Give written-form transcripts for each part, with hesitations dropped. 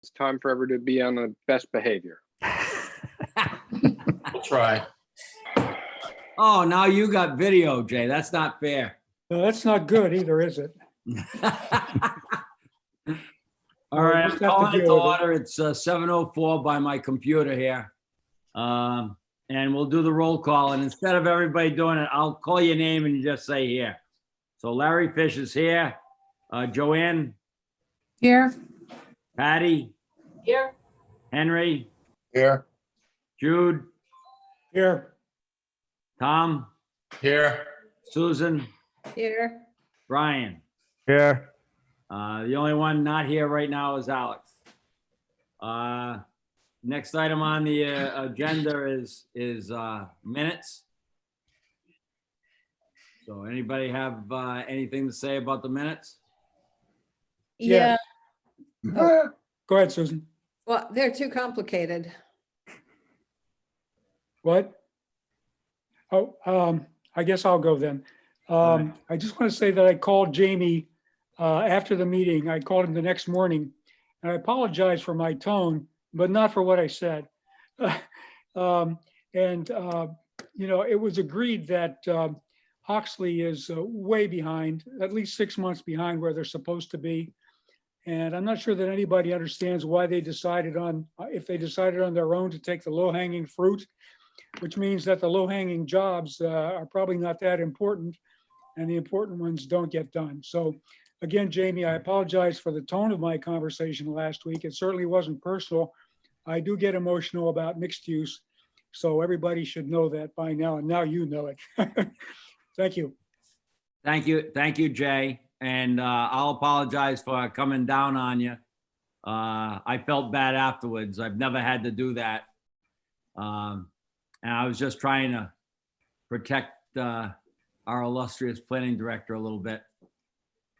It's time for everyone to be on the best behavior. We'll try. Oh, now you got video, Jay. That's not fair. No, that's not good either, is it? All right, just I'm have to calling it to deal with it. order. It's 7:04 by my computer here. And we'll do the roll call. And instead of everybody doing it, I'll call your name and you just say here. So Larry Fish is here. Joanne, Here. Patty, Here. Henry, Here. Jude, Here, Tom, Here. Susan, Here. Brian. Here. The only one not here right now is Alex. Next item on the agenda is minutes. So anybody have anything to say about the minutes? Yeah, go ahead, Susan. well, they're too complicated. What? Oh, I guess I'll go then. right. I just want to say that I called Jamie after the meeting. I called him the next morning, and I apologize for my tone, but not for what I said. It was agreed that Hoxley is way behind, at least 6 months behind where they're supposed to be. And I'm not sure that anybody understands why they decided on, if they decided on their own to take the low-hanging fruit, which means that the low-hanging jobs are probably not that important, and the important ones don't get done. So again, Jamie, I apologize for the tone of my conversation last week. It certainly wasn't personal. I do get emotional about mixed use, so everybody should know that by now, and now you know it. Thank you. Thank you, Jay. And I'll apologize for coming down on you. I felt bad afterwards. I've never had to do that. And I was just trying to protect our illustrious planning director a little bit.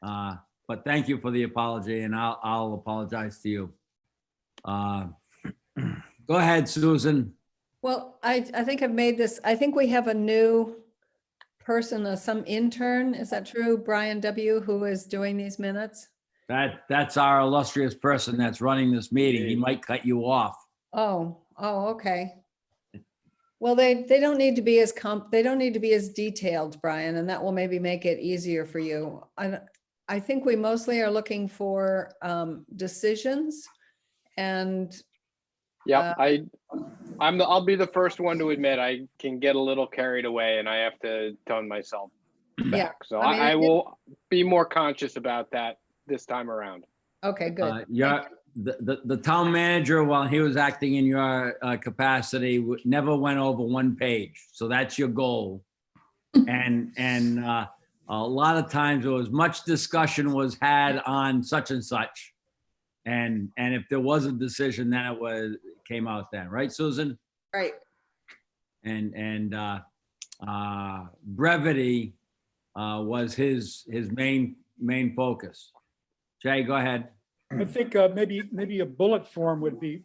But thank you for the apology, and I'll apologize to you. Go ahead, Susan. Well, I think I've made this, I think we have a new person, some intern, is that true? Brian W., who is doing these minutes? That's our illustrious person that's running this meeting. He might cut you off. Oh, okay. Well, they don't need to be as they don't need to be as detailed, Brian, and that will maybe make it easier for you. I think we mostly are looking for decisions and Yeah, I'll be the first one to admit I can get a little carried away and I have to tone myself back. Yeah, So I mean, I will be more conscious about that this time around. okay, good. The town manager, while he was acting in your capacity, never went over one page. So that's your goal. And a lot of times there was much discussion was had on such and such. And if there was a decision, then it came out then, right, Susan? Right. And brevity was his main focus. Jay, go ahead. I think maybe a bullet form would be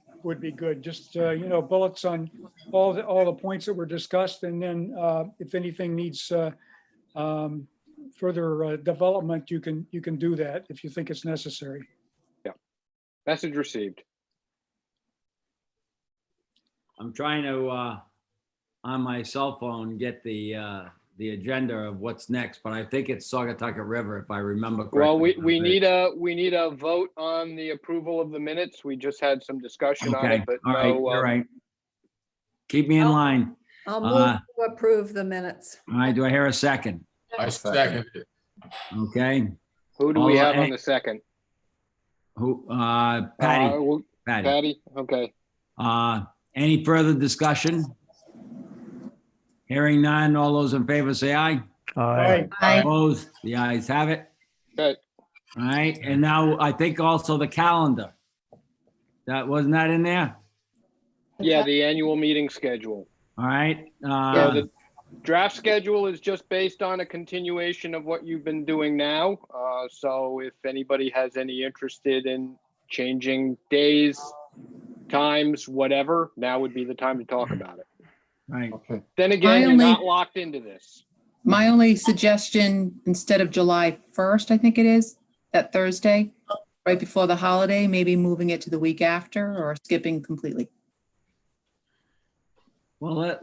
good. Just bullets on all the points that were discussed, and then if anything needs further development, you can do that if you think it's necessary. Yeah. Message received. I'm trying to on my cell phone get the agenda of what's next, but I think it's Saugatucket River, if I remember correctly. Well, we need a vote on the approval of the minutes. We just had some discussion on it, Okay, but all right, no. all right. Keep me in line. I'll move to approve the minutes. All right, do I hear a second? I second it. Okay. Who do we All have right. on the second? Who, Patty, Patty. Patty, okay. Any further discussion? Hearing none, all those in favor say aye. Aye. Opposed? The ayes have it. Good. All right, and now I think also the calendar. Wasn't that in there? Yeah, the annual meeting schedule. All right. So the draft schedule is just based on a continuation of what you've been doing now. So if anybody has any interested in changing days, times, whatever, now would be the time to talk about it. Right. Okay. Then again, you're not locked into this. My only suggestion, instead of July 1st, I think it is, that Thursday, right before the holiday, maybe moving it to the week after or skipping completely. Well,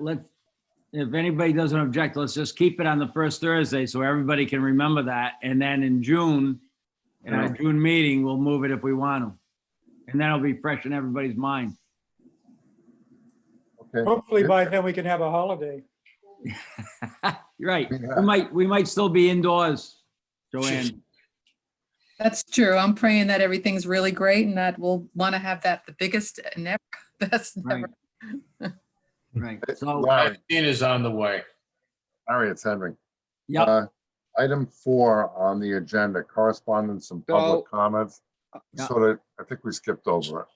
if anybody doesn't object, let's just keep it on the first Thursday so everybody can remember that. And then in June, in our June meeting, we'll move it if we want to. And then it'll be fresh in everybody's mind. Okay. Hopefully by then we can have a holiday. You're right. Yeah. We might still be indoors, Joanne. That's true. I'm praying that everything's really great and that we'll want to have that the biggest and ever, best Right. ever. Right. So, Larry, Vaccine is on the way. Larry, it's Henry. yep. Item 4 on the agenda, correspondence and public comments. Yeah. So that, I think we skipped over it.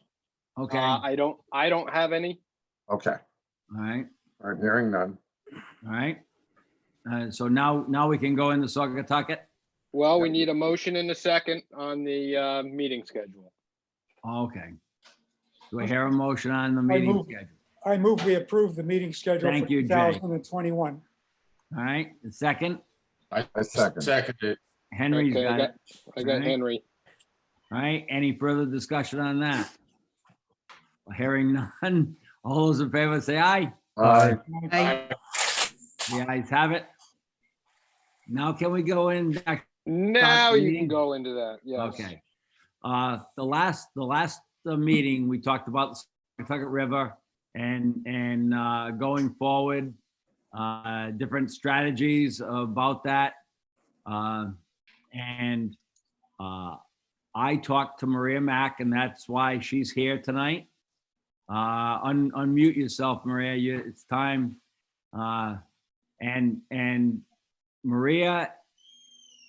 Okay. All I don't have any. Okay, right. all right, hearing none. All right. So now we can go into Saugatucket. Well, we need a motion and a second on the meeting schedule. Okay. Do I hear a motion on the meeting move. schedule? I move we approve the meeting schedule Thank for you, Jay. 2021. All right. The second, I second. Seconded. Henry's Okay, got it. I got Alright. Henry. All right. Any further discussion on that? Hearing none. All those in favor say aye. Aye. The ayes have it. Now can we go in back? Now the you meeting? can go into that. Yes. Okay. The last meeting, we talked about the Saugatucket River and going forward, different strategies about that. And I talked to Maria Mack, and that's why she's here tonight. Unmute yourself, Maria. It's time. And Maria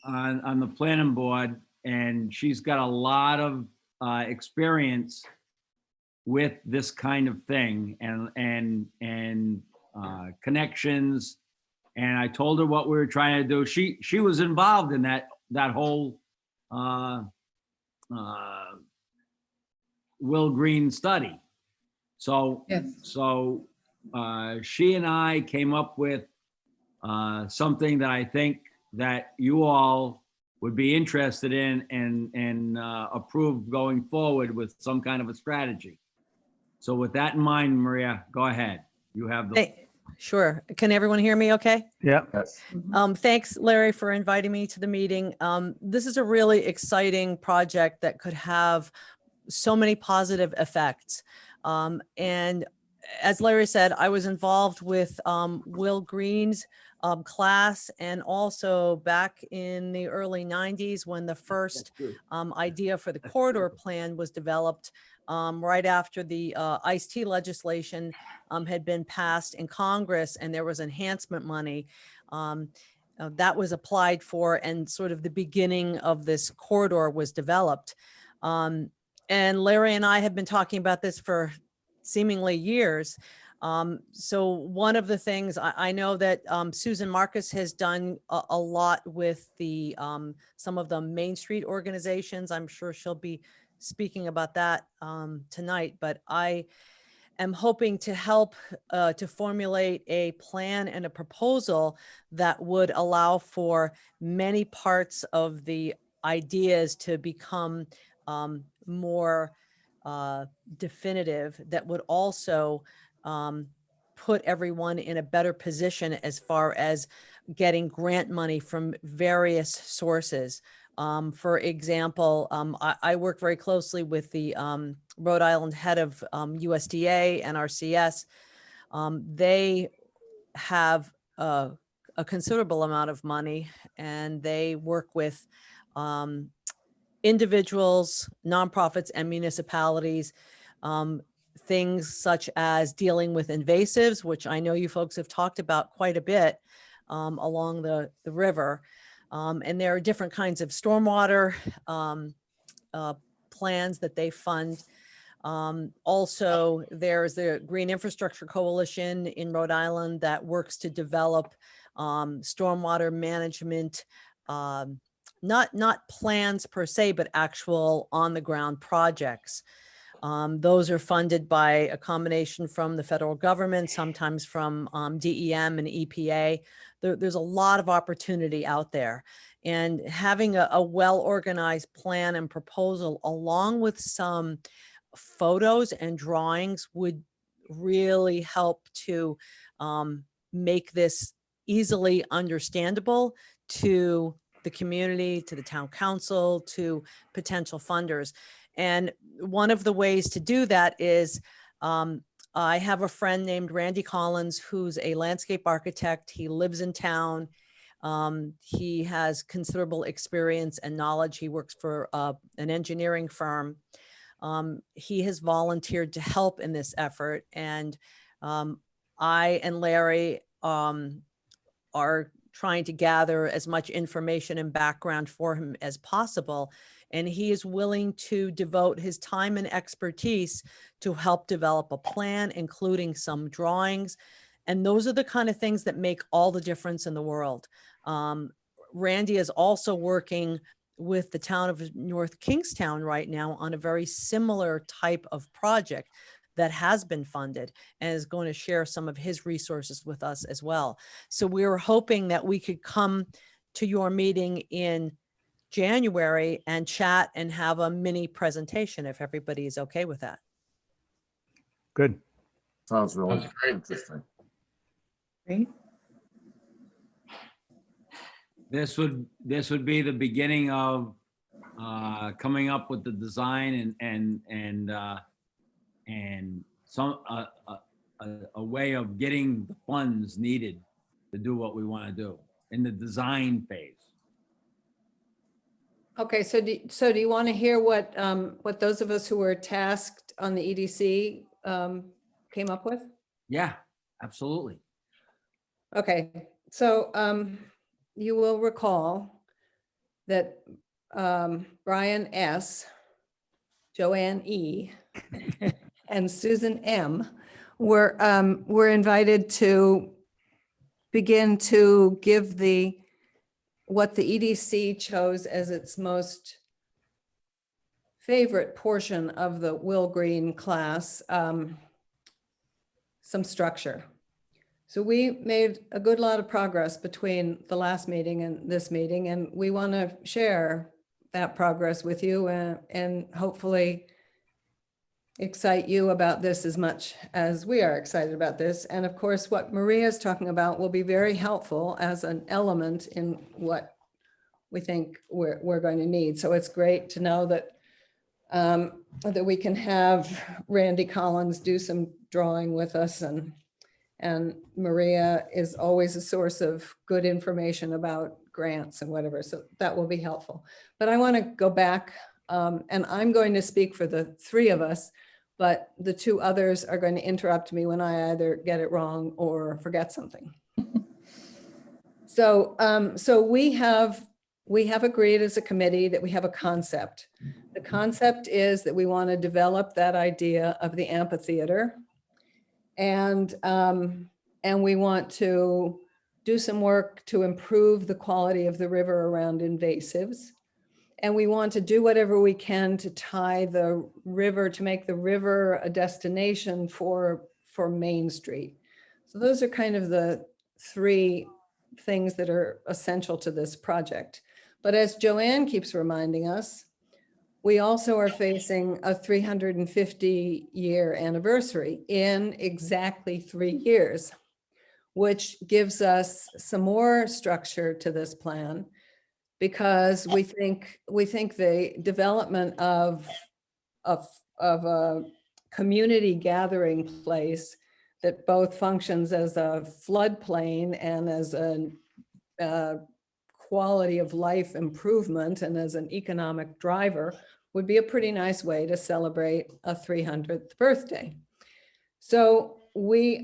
on the planning board, and she's got a lot of experience with this kind of thing and connections. And I told her what we were trying to do. She was involved in that whole Will Green study. So Yes. She and I came up with something that I think that you all would be interested in and approve going forward with some kind of a strategy. So with that in mind, Maria, go ahead. You have the, Hey, sure. Can everyone hear me okay? Yes. Thanks, Larry, for inviting me to the meeting. This is a really exciting project that could have so many positive effects. And as Larry said, I was involved with Will Green's class, and also back in the early 90s when the first idea for the corridor plan was developed, right after the ICE-T legislation had been passed in Congress, and there was enhancement money that was applied for, and sort of the beginning of this corridor was developed. And Larry and I have been talking about this for seemingly years. So one of the things I know that Susan Marcus has done a lot with the some of the Main Street organizations. I'm sure she'll be speaking about that tonight, but I am hoping to help to formulate a plan and a proposal that would allow for many parts of the ideas to become more definitive, that would also put everyone in a better position as far as getting grant money from various sources. For example, I work very closely with the Rhode Island head of USDA, NRCS. They have a considerable amount of money, and they work with individuals, nonprofits, and municipalities, things such as dealing with invasives, which I know you folks have talked about quite a bit along the river. And there are different kinds of stormwater plans that they fund. Also, there's the Green Infrastructure Coalition in Rhode Island that works to develop stormwater management, not plans per se, but actual on the ground projects. Those are funded by a combination from the federal government, sometimes from DEM and EPA. There's a lot of opportunity out there. And having a well-organized plan and proposal along with some photos and drawings would really help to make this easily understandable to the community, to the town council, to potential funders. And one of the ways to do that is I have a friend named Randy Collins, who's a landscape architect. He lives in town. He has considerable experience and knowledge. He works for an engineering firm. He has volunteered to help in this effort. And I and Larry are trying to gather as much information and background for him as possible. And he is willing to devote his time and expertise to help develop a plan, including some drawings. And those are the kind of things that make all the difference in the world. Randy is also working with the town of North Kingstown right now on a very similar type of project that has been funded and is going to share some of his resources with us as well. So we were hoping that we could come to your meeting in January and chat and have a mini presentation if everybody is okay with that. Good. Sounds really Sounds great. interesting. Great. This would be the beginning of coming up with the design and some a way of getting the funds needed to do what we want to do in the design phase. Okay, so do you want to hear what those of us who were tasked on the EDC came up with? Yeah, absolutely. Okay, so you will recall that Brian S., Joanne E., and Susan M. were invited to begin to give what the EDC chose as its most favorite portion of the Will Green class, some structure. So we made a good lot of progress between the last meeting and this meeting, and we want to share that progress with you and hopefully excite you about this as much as we are excited about this. And of course, what Maria is talking about will be very helpful as an element in what we think we're going to need. So it's great to know that that we can have Randy Collins do some drawing with us, and Maria is always a source of good information about grants and whatever. So that will be helpful. But I want to go back and I'm going to speak for the three of us, but the two others are going to interrupt me when I either get it wrong or forget something. So we have agreed as a committee that we have a concept. The concept is that we want to develop that idea of the amphitheater. And we want to do some work to improve the quality of the river around invasives. And we want to do whatever we can to tie the river, to make the river a destination for Main Street. So those are kind of the three things that are essential to this project. But as Joanne keeps reminding us, we also are facing a 350-year anniversary in exactly 3 years, which gives us some more structure to this plan, because we think the development of a community gathering place that both functions as a floodplain and as a quality of life improvement and as an economic driver would be a pretty nice way to celebrate a 300th birthday. So we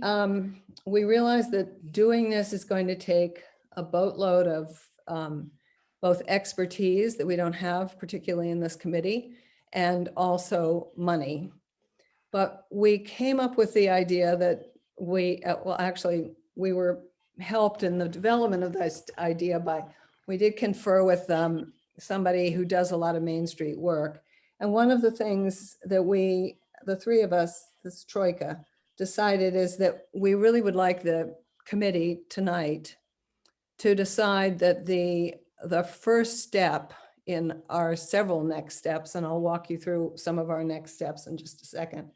realize that doing this is going to take a boatload of both expertise that we don't have, particularly in this committee, and also money. But we came up with the idea that we were helped in the development of this idea by, we did confer with somebody who does a lot of Main Street work. And one of the things that the three of us, this troika, decided is that we really would like the committee tonight to decide that the the first step in our several next steps, and I'll walk you through some of our next steps in just a second.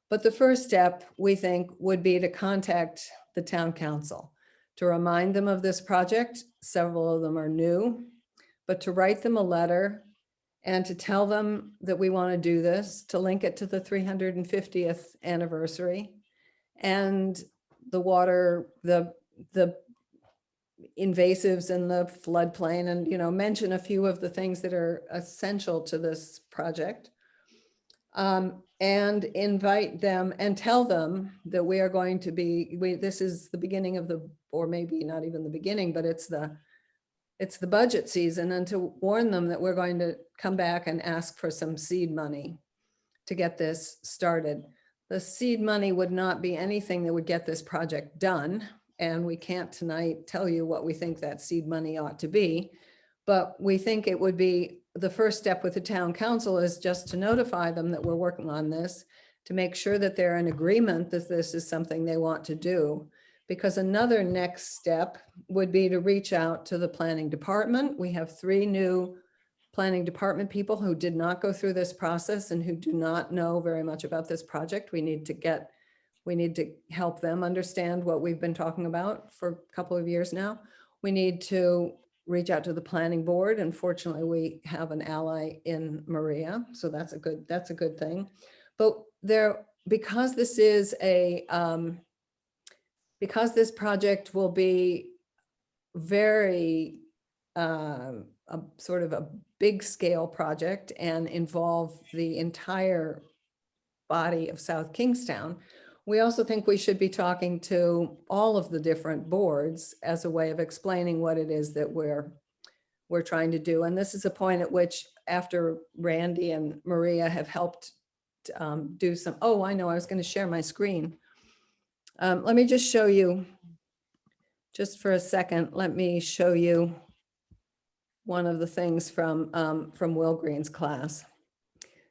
But the first step, we think, would be to contact the town council, to remind them of this project. Several of them are new, but to write them a letter and to tell them that we want to do this, to link it to the 350th anniversary and the water, the invasives in the floodplain, and, you know, mention a few of the things that are essential to this project. And invite them and tell them that we are going to be, this is the beginning of the, or maybe not even the beginning, but it's the budget season, and to warn them that we're going to come back and ask for some seed money to get this started. The seed money would not be anything that would get this project done. And we can't tonight tell you what we think that seed money ought to be, but we think it would be the first step with the town council is just to notify them that we're working on this, to make sure that they're in agreement that this is something they want to do. Because another next step would be to reach out to the planning department. We have 3 new planning department people who did not go through this process and who do not know very much about this project. We need to help them understand what we've been talking about for a couple of years now. We need to reach out to the planning board. And fortunately, we have an ally in Maria. So that's a good thing. But because this is because this project will be very a sort of a big scale project and involve the entire body of South Kingstown, we also think we should be talking to all of the different boards as a way of explaining what it is that we're trying to do. And this is a point at which, after Randy and Maria have helped do some, oh, I know, I was going to share my screen. Let me just show you, just for a second, let me show you one of the things from Will Green's class.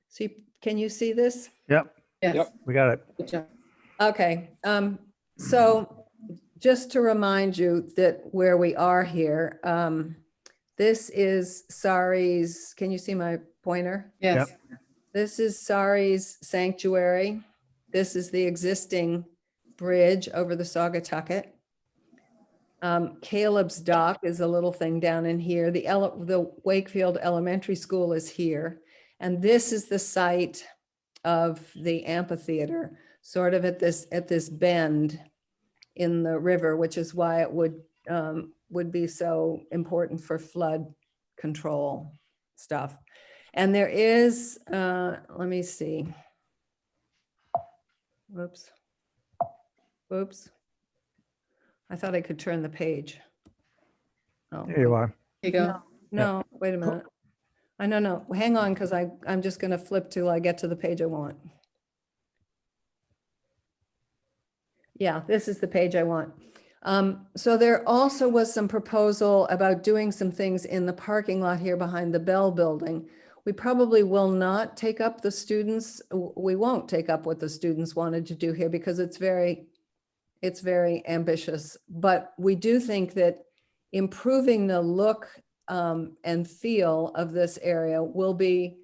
See, can you see this? Yep, Yes. we got it. Good job. Okay, so just to remind you that where we are here, this is Sari's, can you see my pointer? Yes. This is Sari's sanctuary. This is the existing bridge over the Saugatucket. Caleb's dock is a little thing down in here. The Wakefield Elementary School is here. And this is the site of the amphitheater, sort of at this bend in the river, which is why it would be so important for flood control stuff. And there is, let me see. Whoops. I thought I could turn the page. Oh, Here you are. Here you go. no, wait a minute. No, hang on, because I'm just going to flip till I get to the page I want. Yeah, this is the page I want. So there also was some proposal about doing some things in the parking lot here behind the Bell Building. We probably will not take up we won't take up what the students wanted to do here because it's very ambitious. But we do think that improving the look and feel of this area will be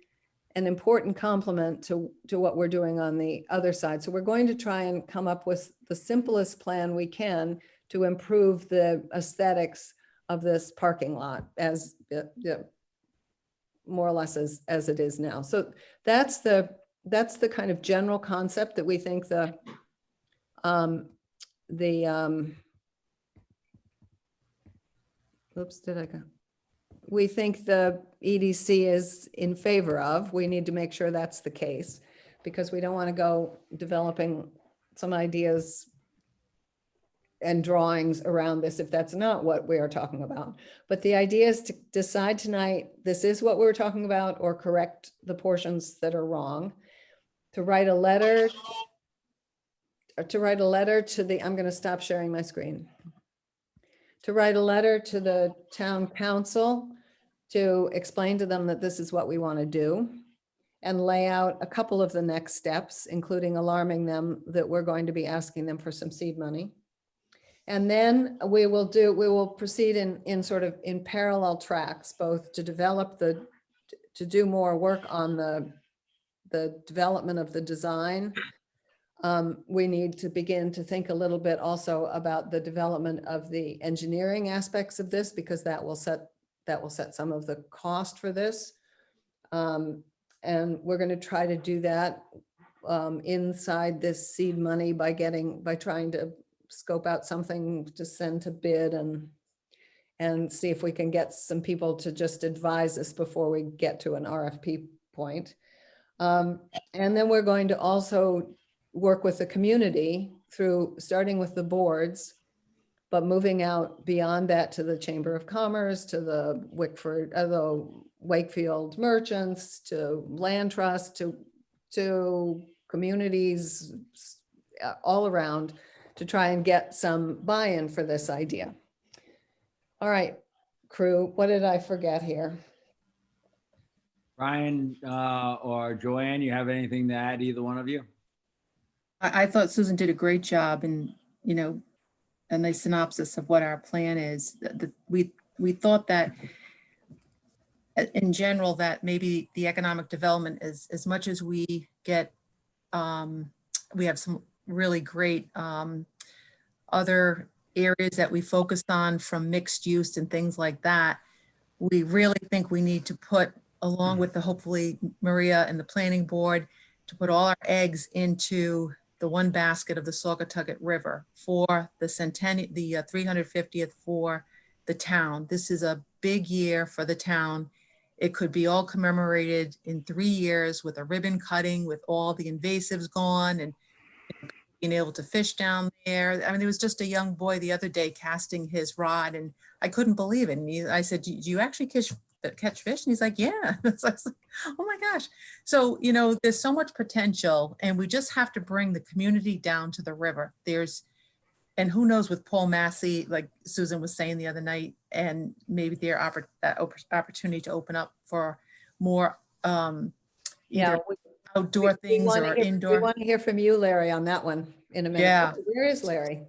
an important complement to what we're doing on the other side. So we're going to try and come up with the simplest plan we can to improve the aesthetics of this parking lot as more or less as it is now. So that's the kind of general concept that we think we think the EDC is in favor of. We need to make sure that's the case because we don't want to go developing some ideas and drawings around this if that's not what we are talking about. But the idea is to decide tonight, this is what we're talking about, or correct the portions that are wrong, to write a letter to the, I'm going to stop sharing my screen, to write a letter to the town council to explain to them that this is what we want to do and lay out a couple of the next steps, including alarming them that we're going to be asking them for some seed money. And then we will proceed in sort of in parallel tracks, both to develop to do more work on the development of the design. We need to begin to think a little bit also about the development of the engineering aspects of this, because that will set some of the cost for this. And we're going to try to do that inside this seed money by trying to scope out something to send to bid and see if we can get some people to just advise us before we get to an RFP point. And then we're going to also work with the community starting with the boards, but moving out beyond that to the Chamber of Commerce, to the Wakefield merchants, to land trust, to communities all around, to try and get some buy-in for this idea. All right, crew, what did I forget here? Brian or Joanne, you have anything to add, either one of you? I thought Susan did a great job in, a nice synopsis of what our plan is. We thought that in general, that maybe the economic development is, as much as we get, we have some really great other areas that we focused on, from mixed use and things like that. We really think we need to put, along with hopefully Maria and the planning board, to put all our eggs into the one basket of the Saugatucket River for the 350th for the town. This is a big year for the town. It could be all commemorated in 3 years with a ribbon cutting, with all the invasives gone, and being able to fish down there. I mean, there was just a young boy the other day casting his rod, and I couldn't believe it. And I said, do you actually catch fish? And he's like, yeah. So I was like, oh my gosh. So, there's so much potential, and we just have to bring the community down to the river. And who knows, with Paul Massey, like Susan was saying the other night, and maybe their opportunity to open up for more either outdoor things or indoor. We want to hear from you, Larry, on that one in a minute. Yeah. Where is Larry?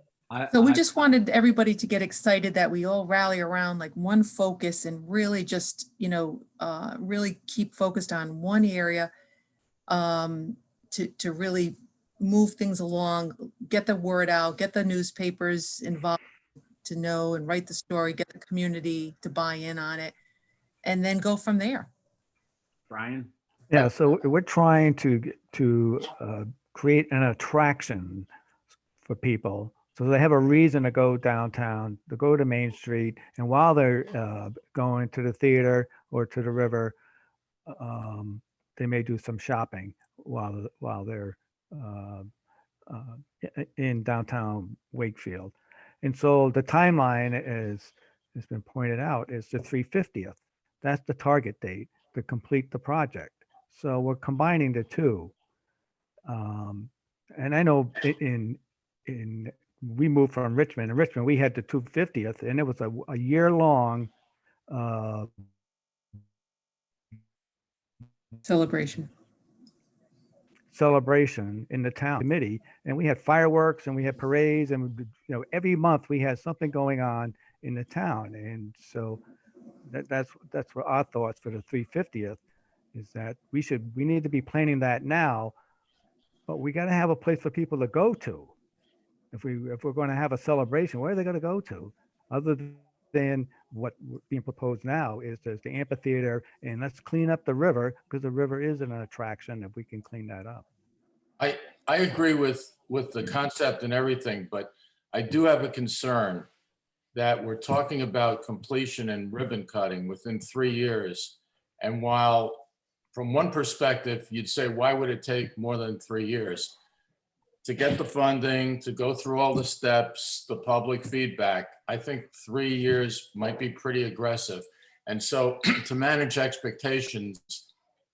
So we just wanted everybody to get excited that we all rally around like one focus, and really just, really keep focused on one area to really move things along, get the word out, get the newspapers involved to know and write the story, get the community to buy in on it, and then go from there. Brian? Yeah, so we're trying to create an attraction for people, so they have a reason to go downtown, to go to Main Street, and while they're going to the theater or to the river, they may do some shopping while they're in downtown Wakefield. And so the timeline has been pointed out, is the 350th. That's the target date to complete the project. So we're combining the two. And I know we moved from Richmond. In Richmond, we had the 250th, and it was a year-long Celebration in the town committee, and we had fireworks and we had parades, and every month we had something going on in the town. And so that's what our thoughts for the 350th is, that we need to be planning that now, but we got to have a place for people to go to. If we're going to have a celebration, where are they going to go to other than what being proposed now? Is there's the amphitheater, and let's clean up the river, because the river is an attraction if we can clean that up. I agree with the concept and everything, but I do have a concern that we're talking about completion and ribbon cutting within 3 years. And while from one perspective, you'd say, why would it take more than 3 years? To get the funding, to go through all the steps, the public feedback, I think 3 years might be pretty aggressive. And so to manage expectations,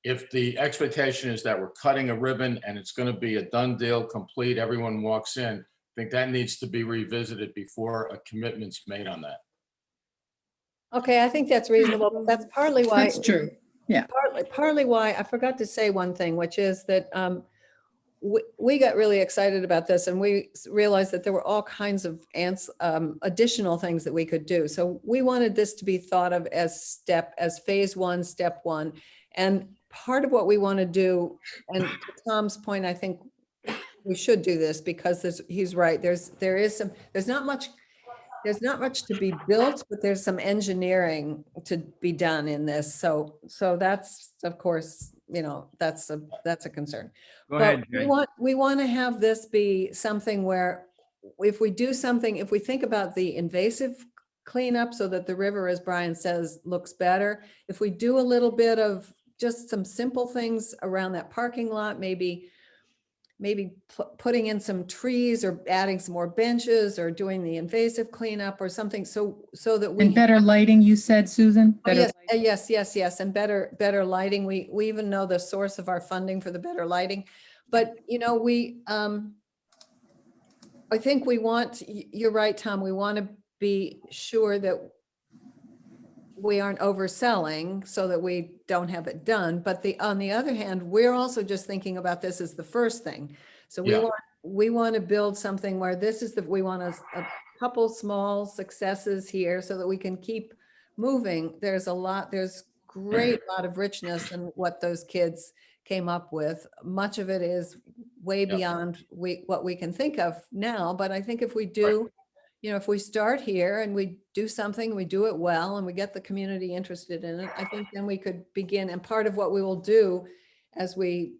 if the expectation is that we're cutting a ribbon and it's going to be a done deal, complete, everyone walks in, I think that needs to be revisited before a commitment's made on that. Okay, I think that's reasonable, but that's partly why. That's true. Yeah. Partly why I forgot to say one thing, which is that we got really excited about this, and we realized that there were all kinds of additional things that we could do. So we wanted this to be thought of as phase one, step one. And part of what we want to do, and to Tom's point, I think we should do this because he's right. There's not much to be built, but there's some engineering to be done in this. So that's, of course, that's a concern. Go ahead, But Jay. we want to have this be something where if we do something, if we think about the invasive cleanup so that the river, as Brian says, looks better, if we do a little bit of just some simple things around that parking lot, maybe putting in some trees or adding some more benches or doing the invasive cleanup or something so that we. And better lighting, you said, Susan? Oh, Better yes. And better lighting. We even know the source of our funding for the better lighting. But, I think you're right, Tom, we want to be sure that we aren't overselling so that we don't have it done. But on the other hand, we're also just thinking about this as the first thing. So Yeah. we want to build something where we want a couple small successes here so that we can keep moving. There's great lot of richness in what those kids came up with. Much of it is way Yep. beyond what we can think of now. But I think if we do, if we start here and we do something, we do it well, and we get the community interested in it, I think then we could begin. And part of what we will do as we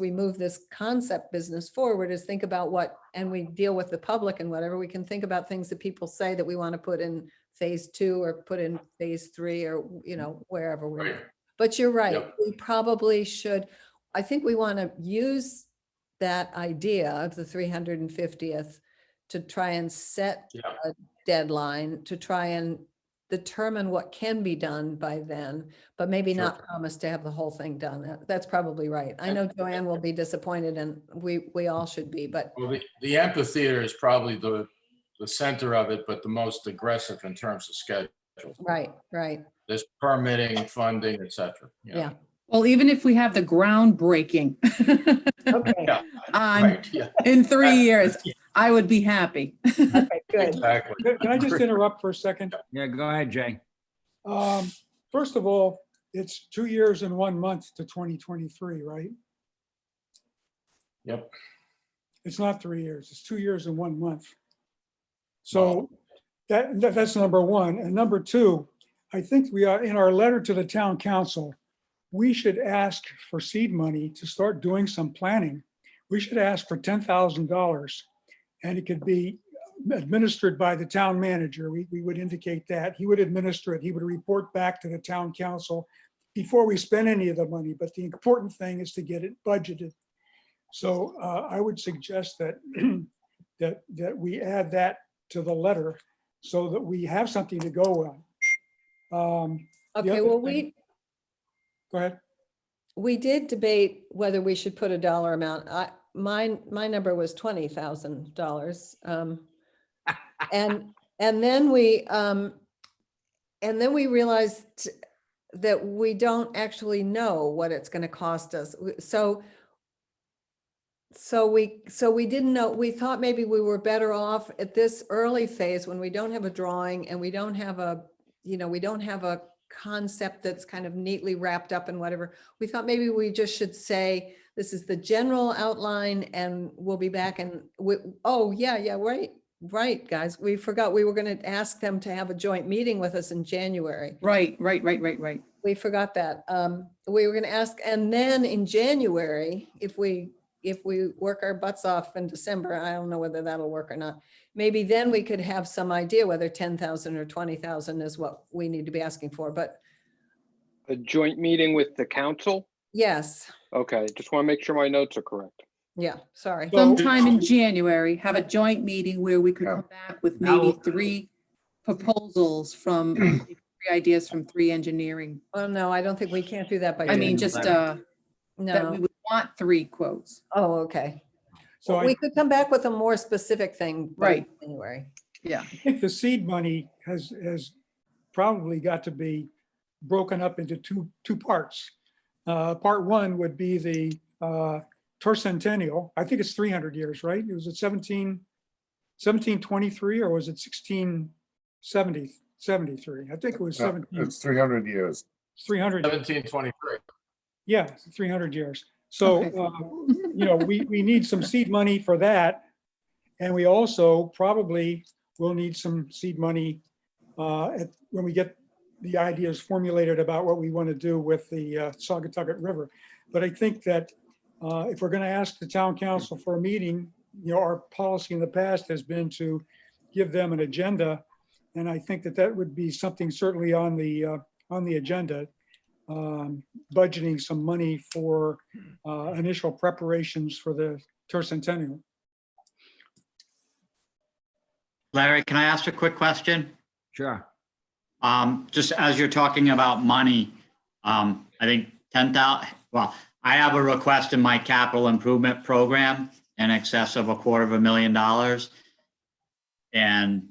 move this concept business forward is think about and we deal with the public and whatever, we can think about things that people say that we want to put in phase 2 or put in phase 3 or, wherever we. Right. But you're right. Yep. We probably should. I think we want to use that idea of the 350th to try and set Yeah. a deadline, to try and determine what can be done by then, but maybe Sure. not promise to have the whole thing done. That's probably right. I know Joanne will be disappointed, and we all should be, but Well, the amphitheater is probably the center of it, but the most aggressive in terms of schedule. right. There's permitting, funding, et cetera. Yeah. Well, even if we have the groundbreaking Okay. Yeah, on right, yeah, in 3 years, I would be happy. Okay, good. exactly. Can I just interrupt for a second? Yeah, go ahead, Jay. First of all, it's 2 years and 1 month to 2023, right? Yep. It's not 3 years, it's 2 years and 1 month. So that's number one. And number two, I think we are, in our letter to the town council, we should ask for seed money to start doing some planning. We should ask for $10,000, and it could be administered by the town manager. We would indicate that. He would administer it. He would report back to the town council before we spend any of the money. But the important thing is to get it budgeted. So I would suggest that that we add that to the letter so that we have something to go on. Okay, other well, thing- Go ahead. we did debate whether we should put a dollar amount. My number was $20,000. And then we realized that we don't actually know what it's going to cost us. So we didn't know. We thought maybe we were better off at this early phase when we don't have a drawing and we don't have a concept that's kind of neatly wrapped up in whatever. We thought maybe we just should say, this is the general outline and we'll be back. And right, guys. We forgot we were going to ask them to have a joint meeting with us in January. Right. We forgot that. We were going to ask, and then in January, if we work our butts off in December, I don't know whether that'll work or not. Maybe then we could have some idea whether 10,000 or 20,000 is what we need to be asking for, but A joint meeting with the council? yes, Okay, just want to make sure my notes are correct. yeah, sorry. Sometime in January, have a joint meeting where we could come back with maybe 3 proposals from 3 ideas from 3 engineering. Oh, no, I don't think we can't do that by. I mean, just that we No. would want 3 quotes. Oh, okay. So We could come back with a more specific thing. by Right. January. Yeah. I think the seed money has probably got to be broken up into two parts. Part one would be the tercentennial. I think it's 300 years, right? It was at 1723 or was it 1673? I think it was 17. It's 300 years. 300. 1723. Yeah, 300 years. So, Okay. you know, we need some seed money for that. And we also probably will need some seed money when we get the ideas formulated about what we want to do with the Saugatucket River. But I think that if we're going to ask the town council for a meeting, you know, our policy in the past has been to give them an agenda. And I think that that would be something certainly on the agenda, budgeting some money for initial preparations for the tercentennial. Larry, can I ask a quick question? Sure. Just as you're talking about money, I think 10,000, well, I have a request in my capital improvement program in excess of $250,000. And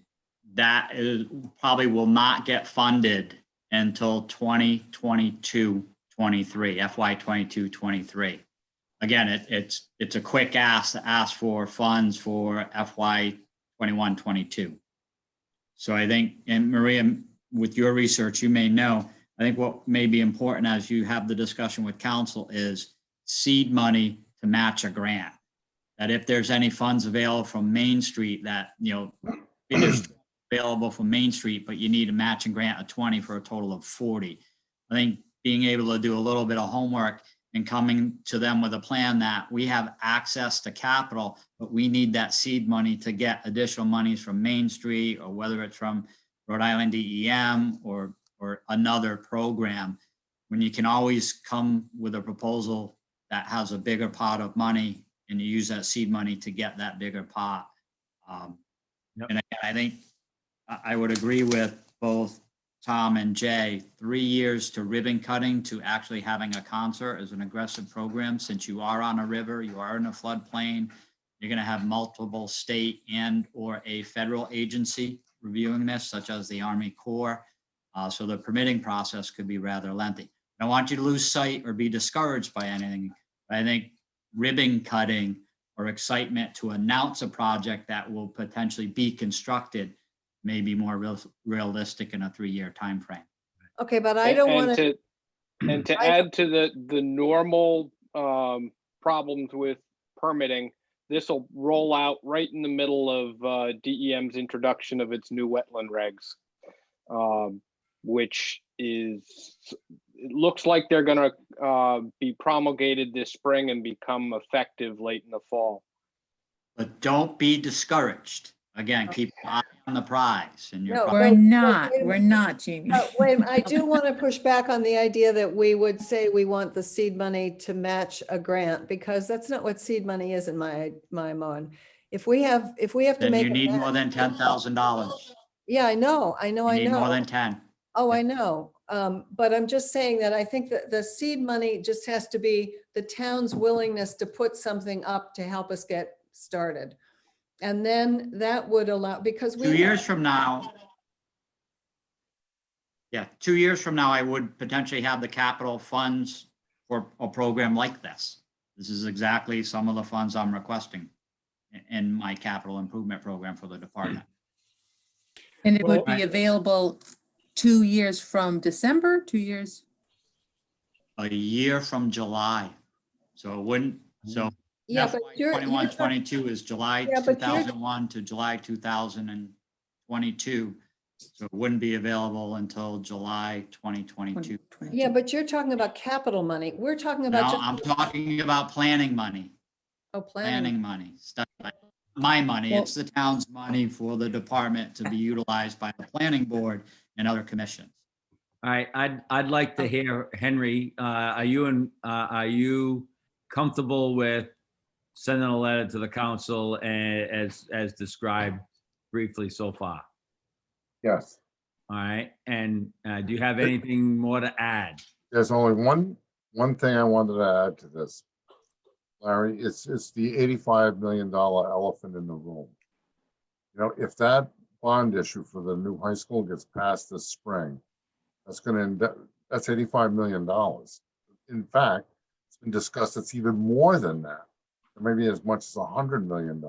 that is probably will not get funded until 2022, 23, FY 22, 23. Again, it's a quick ask to ask for funds for FY 21, 22. So I think, and Maria, with your research, you may know, I think what may be important as you have the discussion with council is seed money to match a grant. That if there's any funds available from Main Street that, you know, it is available from Main Street, but you need a matching grant of 20 for a total of 40. I think being able to do a little bit of homework and coming to them with a plan that we have access to capital, but we need that seed money to get additional monies from Main Street, or whether it's from Rhode Island DEM or another program, when you can always come with a proposal that has a bigger pot of money and you use that seed money to get that bigger pot. Yep. And again, I think I would agree with both Tom and Jay, 3 years to ribbon cutting to actually having a concert is an aggressive program. Since you are on a river, you are in a floodplain, you're going to have multiple state and or a federal agency reviewing this, such as the Army Corps. So the permitting process could be rather lengthy. I don't want you to lose sight or be discouraged by anything. But I think ribbon cutting or excitement to announce a project that will potentially be constructed may be more realistic in a 3-year time frame. Okay, but I don't want to. And to I add to the normal problems with permitting, this will roll out right in the middle of DEM's introduction of its new wetland regs, which is, it looks like they're going to be promulgated this spring and become effective late in the fall. But don't be discouraged. Again, keep an eye on the prize. And No, We're not, Jamie. Wait, I do want to push back on the idea that we would say we want the seed money to match a grant, because that's not what seed money is in my mind. If we have to then make you a need match- more than $10,000. Yeah, I know. You need more than 10. Oh, I know. But I'm just saying that I think that the seed money just has to be the town's willingness to put something up to help us get started. And then that would allow, because 2 years from now, yeah, 2 years from now, I would potentially have the capital funds for a program like this. This is exactly some of the funds I'm requesting in my capital improvement program for the department. And it would Well, be available 2 years from December, 2 years? A year from July. So it wouldn't, so Yeah, but you're 21, not- 22 is July Yeah, but you're- 2001 to July 2022. So it wouldn't be available until July 2022. Yeah, but you're talking about capital money. We're talking about Now just, I'm talking about planning money, planning. planning money, stuff like my money. Well- It's the town's money for the department to be utilized by the planning board and other commissions. All right, I'd like to hear, Henry, are you comfortable with sending a letter to the council as described briefly so far? Yes, All right, and do you have anything more to add? there's only one thing I wanted to add to this, Larry. It's the $85 million elephant in the room. You know, if that bond issue for the new high school gets passed this spring, that's $85 million. In fact, it's been discussed, it's even more than that. maybe as much as $100 million.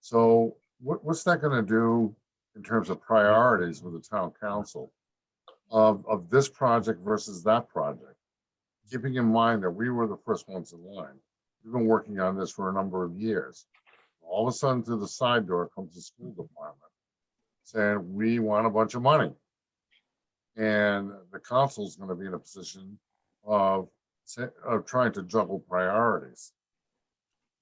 So what's that gonna do in terms of priorities with the town council of this project versus that project? Keeping in mind that we were the first ones in line. We've been working on this for a number of years. All of a sudden, through the side door comes the school department saying, we want a bunch of money. And the council's gonna be in a position of trying to juggle priorities.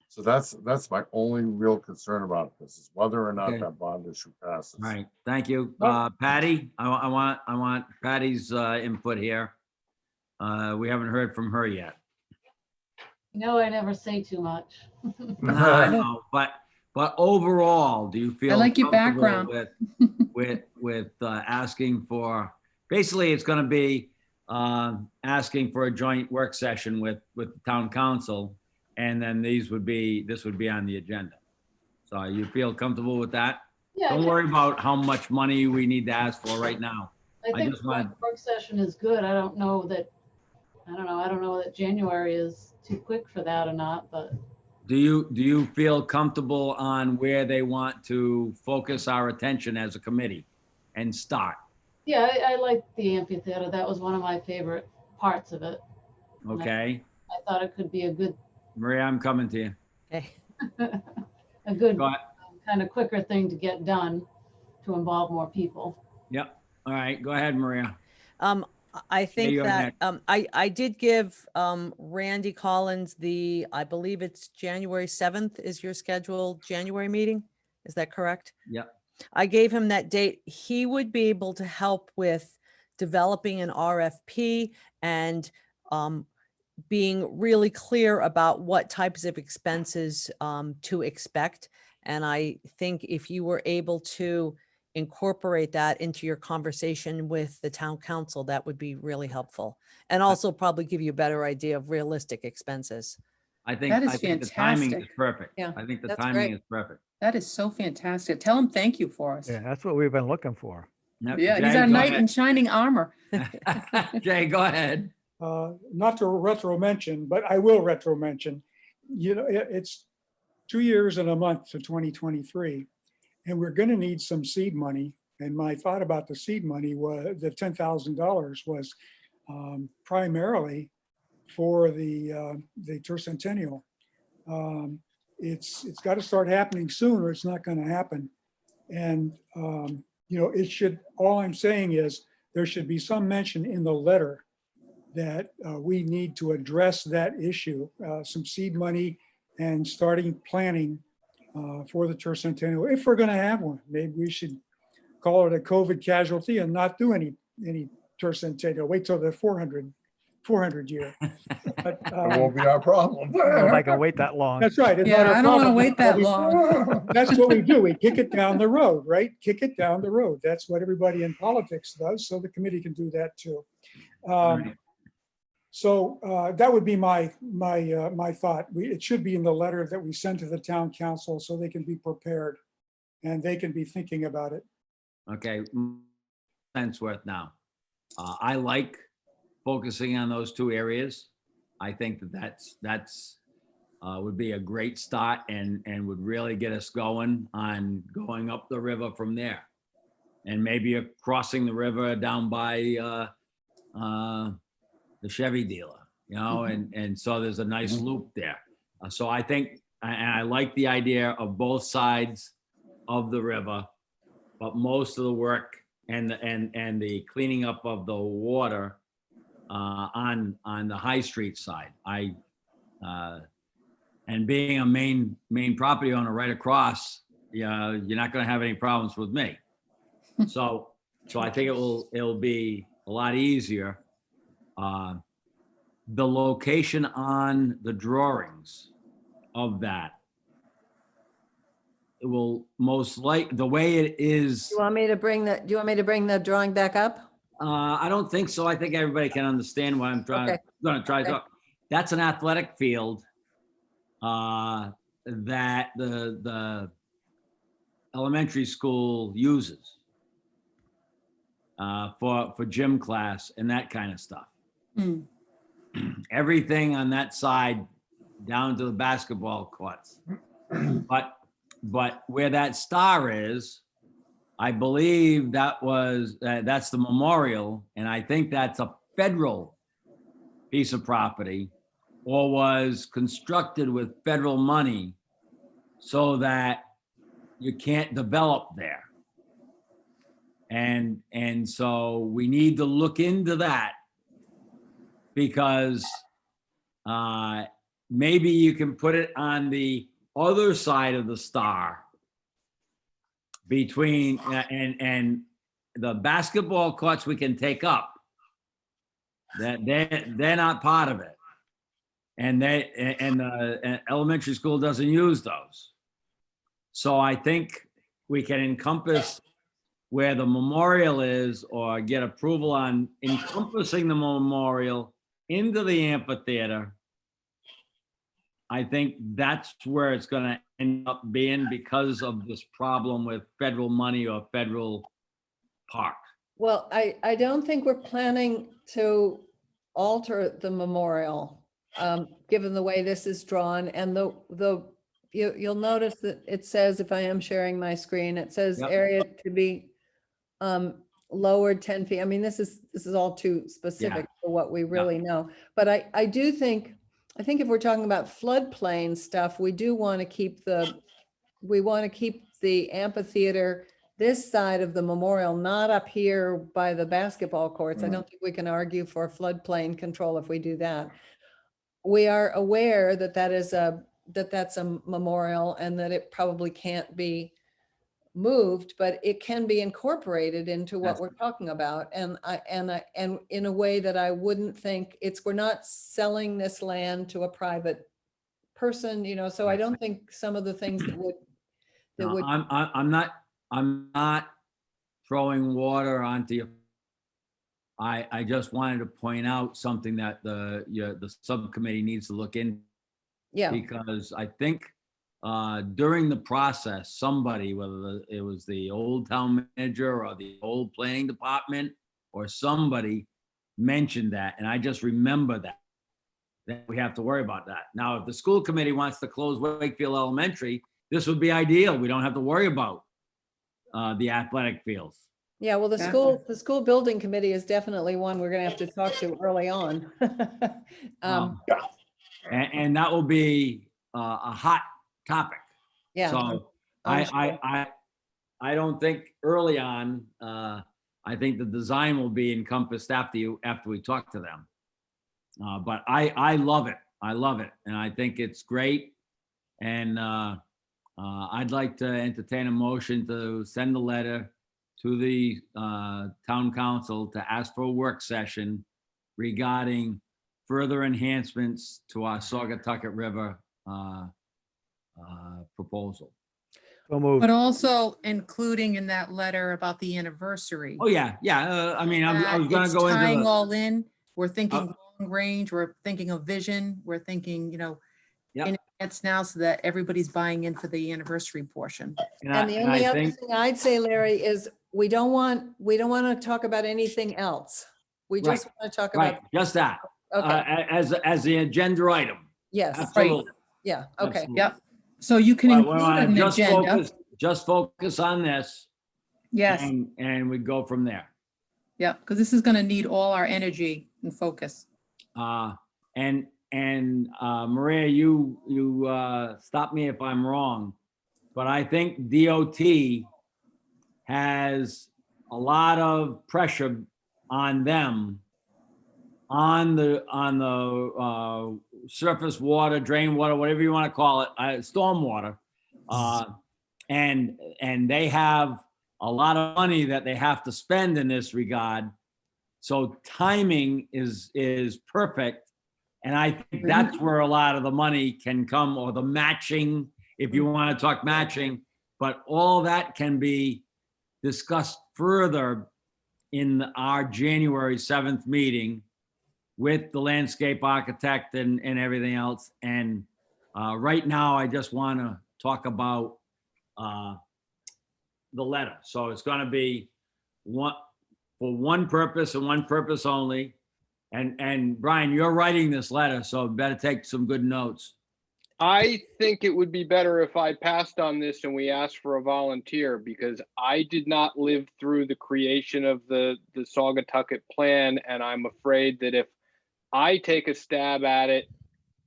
So that's my only real concern about this, is whether or not Okay. that bond issue passes. All right, thank you. Oh. Patty, I want Patty's input here. We haven't heard from her yet. No, I never say too much. I know, but overall, do you feel like your comfortable background. with asking for, basically, it's gonna be asking for a joint work session with the town council, and then this would be on the agenda. So you feel comfortable with that? Yeah, Don't worry about how much money we need to ask for right now. I think just want- the work session is good. I don't know that January is too quick for that or not, but Do you feel comfortable on where they want to focus our attention as a committee and start? yeah, I like the amphitheater. That was one of my favorite parts of it. Okay, I thought it could be a good, Maria, I'm coming to you. Okay. a good Go ahead. kind of quicker thing to get done to involve more people. Yep. All right, go ahead, Maria. I think you're that, I did give, Randy Collins I believe it's January 7th is your scheduled January meeting. Is that correct? Yep. I gave him that date. He would be able to help with developing an RFP and, being really clear about what types of expenses, to expect. And I think if you were able to incorporate that into your conversation with the town council, that would be really helpful. And also probably give you a better idea of realistic expenses. I think That is the timing is fantastic. perfect. Yeah, I think the that's timing great. is perfect. That is so fantastic. Tell him thank you for us. Yeah, that's what we've been looking for. Yep. Yeah, he's Jay, our go knight in shining armor. ahead. Jay, go ahead. Not to retro mention, but I will retro mention, it's 2 years and a month to 2023. And we're going to need some seed money. And my thought about the seed money was the $10,000 was primarily for the tercentennial. It's got to start happening soon or it's not going to happen. And, it should, all I'm saying is there should be some mention in the letter that we need to address that issue, some seed money and starting planning for the tercentennial, if we're going to have one. Maybe we should call it a COVID casualty and not do any tercentennial. Wait till the 400 year. But, It won't be our problem. I don't know if I can wait that long. that's right. It's Yeah, not our I don't want to problem. wait that But we- long. That's what we do. We kick it down the road, right? Kick it down the road. That's what everybody in politics does. So the committee can do that too. So that would be my thought. It should be in the letter that we send to the town council so they can be prepared and they can be thinking about it. Okay, cents worth now. I like focusing on those two areas. I think that's would be a great start and would really get us going on going up the river from there. And maybe crossing the river down by the Chevy dealer, and so there's a nice loop there. So I think, and I like the idea of both sides of the river, but most of the work and the cleaning up of the water on the High Street side. And being a main property owner right across, you're not going to have any problems with me. So I think it'll be a lot easier. The location on the drawings of that, it will most like the way it is. Do you want me to bring the drawing back up? I don't think so. I think everybody can understand what I'm Okay. going to try to Okay. talk. That's an athletic field that the elementary school uses for gym class and that kind of stuff. Hmm. Everything on that side down to the basketball courts. But where that star is, I believe that's the memorial, and I think that's a federal piece of property, or was constructed with federal money so that you can't develop there. And so we need to look into that, because maybe you can put it on the other side of the star between, and the basketball courts we can take up. That they're not part of it. And the elementary school doesn't use those. So I think we can encompass where the memorial is, or get approval on encompassing the memorial into the amphitheater. I think that's where it's gonna end up being, because of this problem with federal money or federal park. Well, I don't think we're planning to alter the memorial, given the way this is drawn, and you'll notice that it says, if I am sharing my screen, it says Yep. area to be lowered 10 feet. I mean, this is all too specific for what we really know. But I do think, if we're talking about floodplain stuff, we do want to keep the amphitheater this side of the memorial, not up here by the basketball courts. I don't think we can argue for floodplain control if we do that. We are aware that that's a memorial, and that it probably can't be moved, but it can be incorporated into what we're talking about. And in a way that I wouldn't think we're not selling this land to a private person, so I don't think some of the things that would. No, I'm not throwing water onto you. I just wanted to point out something that the subcommittee needs to look in. Yeah. Because I think during the process, somebody, whether it was the old town manager or the old planning department, or somebody mentioned that, and I just remember that we have to worry about that. Now, if the school committee wants to close Wakefield Elementary, this would be ideal. We don't have to worry about the athletic fields. Yeah, well, the school building committee is definitely one we're gonna have to talk to early on. And that will be a hot topic. Yeah. So I'm sure. I don't think early on, I think the design will be encompassed after we talk to them. But I love it. I love it. And I think it's great. And I'd like to entertain a motion to send a letter to the town council to ask for a work session regarding further enhancements to our Saugatucket River proposal. So moved. But also including in that letter about the anniversary. Oh, yeah, yeah. I mean, I was that gonna it's go into tying the, all in. We're thinking long range, we're thinking of vision, we're thinking, Yep. in advance now, so that everybody's buying in for the anniversary portion. And the only other thing I'd say, Larry, is we don't want to talk about anything else. We just want to talk right, about, just that, okay, as the agenda item. yes, Absolutely. yeah, okay. Absolutely. Yep. So you can Well, include well, an agenda. Just focus on this. Yes, And we go from there. yeah, because this is going to need all our energy and focus. And Maria, you stop me if I'm wrong, but I think DOT has a lot of pressure on them on the surface water, drain water, whatever you want to call it, stormwater. And they have a lot of money that they have to spend in this regard. So timing is perfect. And I think that's where a lot of the money can come, or the matching, if you want to talk matching. But all that can be discussed further in our January 7th meeting with the landscape architect and everything else. And right now, I just want to talk about the letter. So it's going to be for one purpose and one purpose only. And Brian, you're writing this letter, so better take some good notes. I think it would be better if I passed on this and we asked for a volunteer, because I did not live through the creation of the Saugatucket plan, and I'm afraid that if I take a stab at it,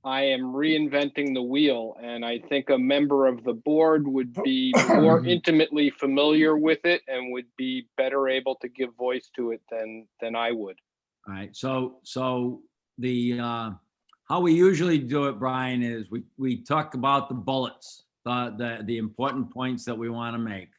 I am reinventing the wheel, and I think a member of the board would be more intimately familiar with it and would be better able to give voice to it than I would. All right, so the, how we usually do it, Brian, is we talk about the bullets, the important points that we want to make.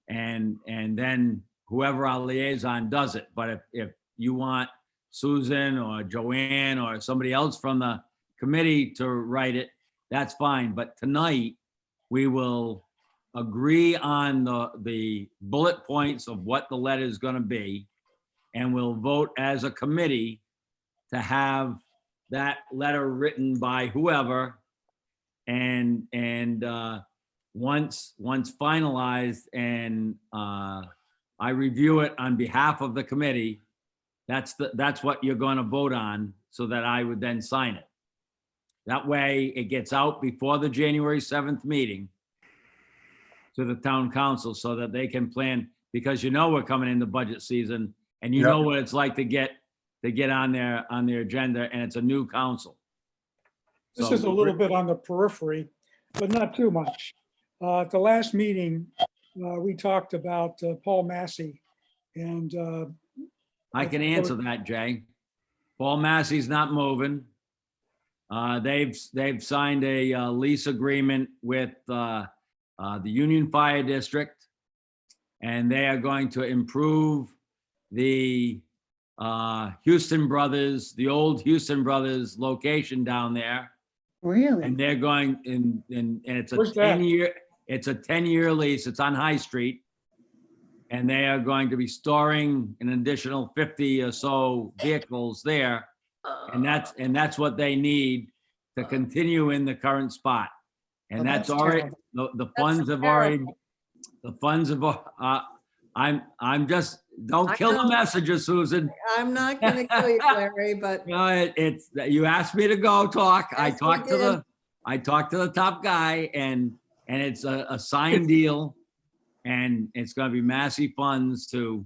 And then whoever our liaison does it. But if you want Susan or Joanne or somebody else from the committee to write it, that's fine. But tonight, we will agree on the bullet points of what the letter is going to be. And we'll vote as a committee to have that letter written by whoever. And once finalized and I review it on behalf of the committee, that's what you're going to vote on, so that I would then sign it. That way it gets out before the January 7th meeting to the town council, so that they can plan, because we're coming into budget season, and you Yep. know what it's like to get on their agenda, and it's a new council. This So is a little bit on the periphery, but not too much. At the last meeting, we talked about Paul Massey, and I can answer that, Jay. Paul Massey's not moving. They've signed a lease agreement with the Union Fire District, and they are going to improve the Houston Brothers, the old Houston Brothers location down there. Really? And they're going and it's a Where's that? 10-year lease. It's on High Street. And they are going to be storing an additional 50 or so vehicles there. And that's what they need to continue in the current spot. And Oh, that's that's already, terrible. the funds have already, the funds have, I'm just, don't I kill the know. messenger, Susan. I'm not going to kill you, Larry, but No, it's, you asked me to go talk. I Yes, we talked to did. I talked to the top guy, and it's a signed deal. And it's gonna be massive funds to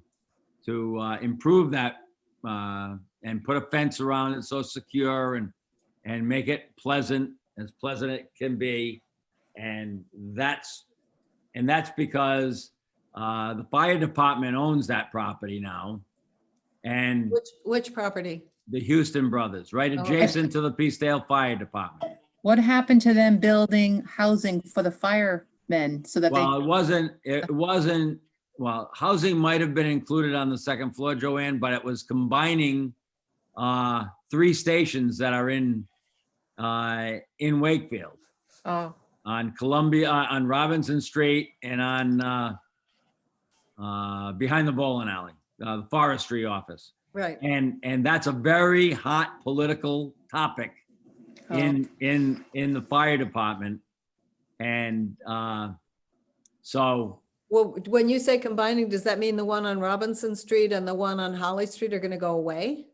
improve that, and put a fence around it so secure and make it pleasant, as pleasant it can be. And that's because the fire department owns that property now. And which property? the Houston Brothers, right Oh, adjacent to the Peacedale Fire Department. What happened to them building housing for the firemen so that Well, they, it wasn't, well, housing might have been included on the second floor, Joanne, but it was combining 3 stations that are in Wakefield, oh, on Columbia, on Robinson Street, and on behind the bowling alley, the forestry office. Right. And that's a very hot political topic in the fire department. And so, Well, when you say combining, does that mean the one on Robinson Street and the one on Holly Street are going to go away?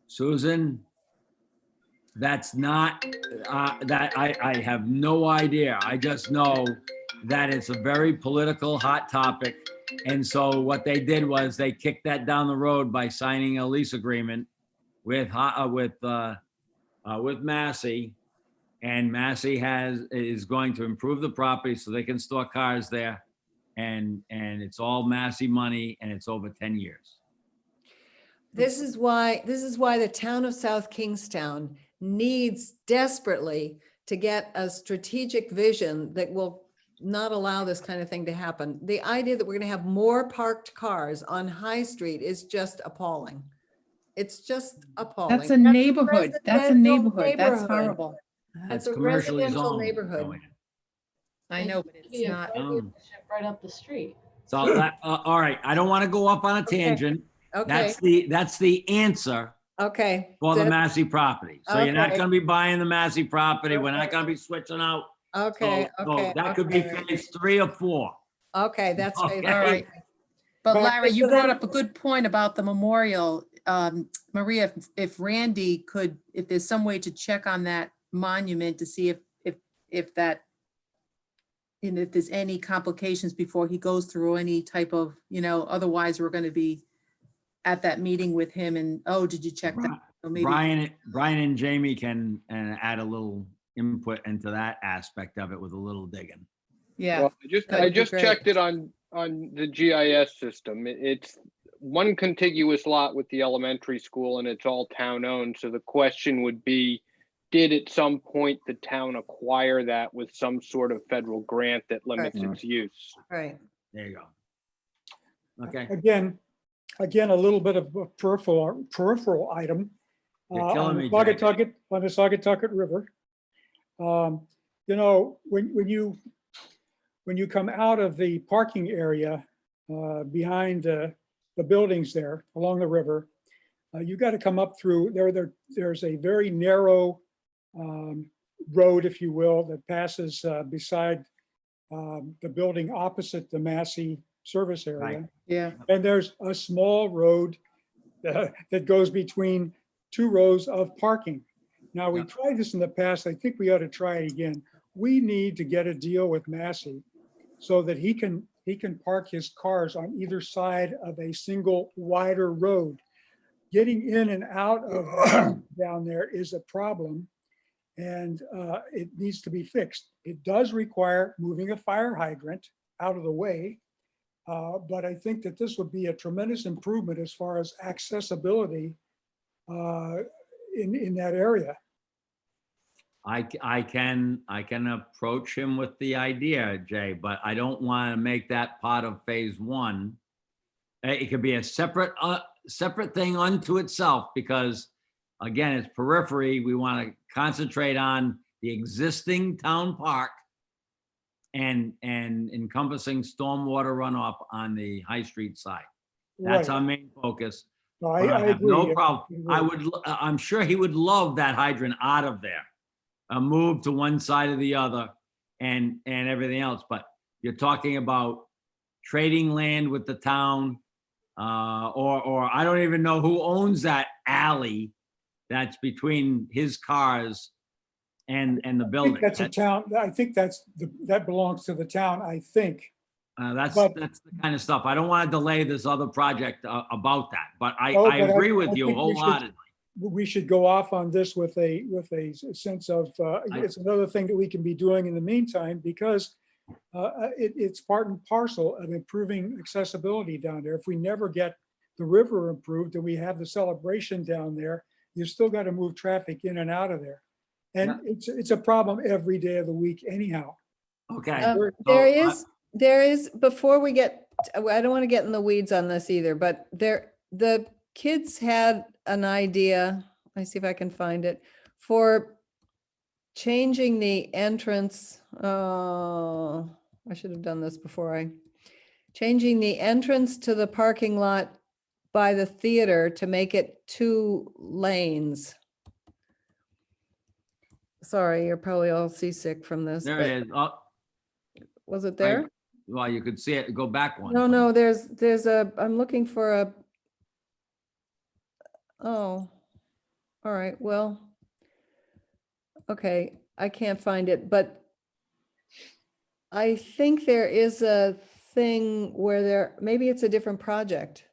Susan, that's not, that I have no idea. I just know that it's a very political hot topic. And so what they did was they kicked that down the road by signing a lease agreement with Massey. And Massey is going to improve the property so they can store cars there. And it's all Massey money, and it's over 10 years. This is why the town of South Kingstown needs desperately to get a strategic vision that will not allow this kind of thing to happen. The idea that we're going to have more parked cars on High Street is just appalling. It's just appalling. that's a neighborhood. That's a residential neighborhood. That's neighborhood. horrible. That's It's a commercially residential zoned, neighborhood. Joanne. I know, but it's not. Right up the street. So that, all right, I don't want to go off on a Okay. tangent. Okay, That's the answer okay. for the That's- Massey property. So you're not Okay. going to be buying the Massey property. We're not going to be switching out. Okay, So okay. that could be okay. phase 3 or 4. Okay, that's. Okay. All right. But But- Larry, you so brought then- up a good point about the memorial. Maria, if Randy could, if there's some way to check on that monument to see if that, and if there's any complications before he goes through any type of, otherwise we're going to be at that meeting with him and, oh, did you check that? So maybe, Brian and Jamie can add a little input into that aspect of it with a little digging. yeah, Well, that I would be just great. checked it on the GIS system. It's one contiguous lot with the elementary school and it's all town owned. So the question would be, did at some point the town acquire that with some sort of federal grant that limits its use? Right. There you go. Okay. Again, a little bit of a peripheral item. You're killing On me, the Jay. Saugatucket River. When you come out of the parking area behind the buildings there along the river, you got to come up through there's a very narrow road, if you will, that passes beside the building opposite the Massey service area. Right. Yeah, And there's a small road that goes between two rows of parking. Now, we Yeah. tried this in the past. I think we ought to try it again. We need to get a deal with Massey so that he can park his cars on either side of a single wider road. Getting in and out of down there is a problem, and it needs to be fixed. It does require moving a fire hydrant out of the way, but I think that this would be a tremendous improvement as far as accessibility in that area. I can approach him with the idea, Jay, but I don't want to make that part of phase one. It could be a separate thing unto itself because, again, it's periphery. We want to concentrate on the existing town park and encompassing stormwater runoff on the High Street side. That's Right. our main focus. No, But I have no agree. problem. I'm sure he would love that hydrant out of there. Move to one side or the other and everything else. But you're talking about trading land with the town, or I don't even know who owns that alley that's between his cars and the I think building. that's a town. I think that belongs to the town, I think. That's but- the kind of stuff. I don't want to delay this other project about that, but I Oh, but agree with I you think we should- wholeheartedly. We should go off on this with a sense of, it's another thing that we can be doing in the meantime, because it's part and parcel of improving accessibility down there. If we never get the river improved and we have the celebration down there, you've still got to move traffic in and out of there. And it's a problem every day of the week anyhow. Okay. There is, before we get, I don't want to get in the weeds on this either, but the kids had an idea, let me see if I can find it, for changing the entrance. Oh, I should have done this before changing the entrance to the parking lot by the theater to make it 2 lanes. Sorry, you're probably all seasick from this. There but it is. Oh, Was it there? well, you could see it. Go back one. No, there's I'm looking for a, oh, all right, well, okay, I can't find it, but I think there is a thing where maybe it's a different project.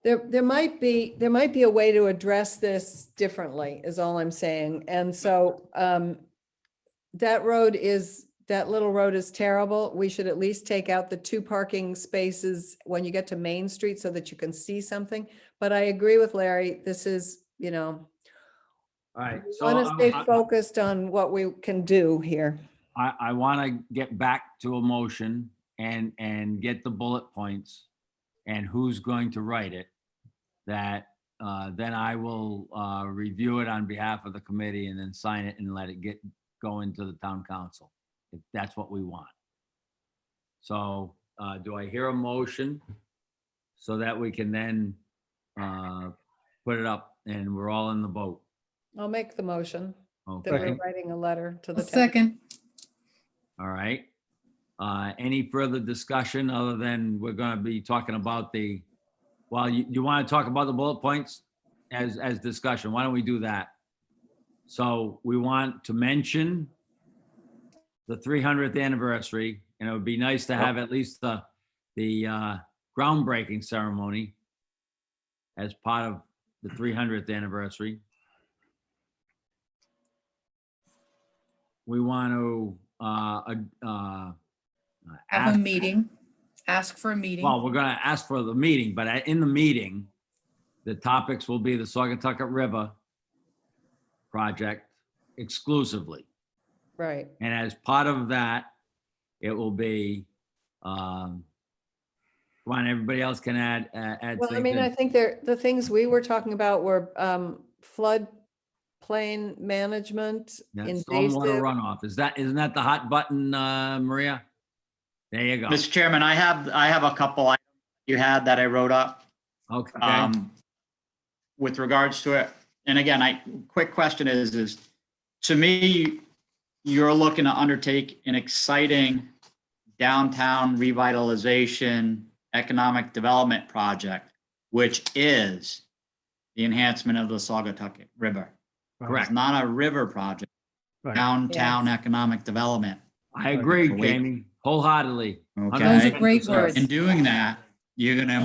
There might be a way to address this differently, is all I'm saying. And so that little road is terrible. We should at least take out the 2 parking spaces when you get to Main Street so that you can see something. But I agree with Larry. This is, All right. So want to stay focused on what we can do here. I want to get back to a motion and get the bullet points and who's going to write it. That then I will review it on behalf of the committee and then sign it and let it go into the town council, if that's what we want. So do I hear a motion so that we can then put it up and we're all in the boat? I'll make the motion that Okay. we're writing a letter to the town. second, All right. Any further discussion other than we're going to be talking about you want to talk about the bullet points as discussion? Why don't we do that? So we want to mention the 300th anniversary, and it would be nice to have at least the groundbreaking ceremony as part of the 300th anniversary. We want to Have a ask, meeting, ask for a meeting. well, we're gonna ask for the meeting, but in the meeting, the topics will be the Saugatucket River project exclusively. Right. And as part of that, it will be, come on, everybody else can add Well, I things mean, I in. think the things we were talking about were floodplain management, Yeah, invasive. stormwater runoff. Isn't that the hot button, Maria? There you go. Mr. Chairman, I have a couple items you had that I wrote up. Okay. With regards to it. And again, quick question is to me, you're looking to undertake an exciting downtown revitalization economic development project, which is the enhancement of the Saugatucket River. Correct. It's not a river project, Right. downtown Yes. economic development. I agree, Wait. Jamie, wholeheartedly. Okay. Those are great 110%. words. In doing that, you're gonna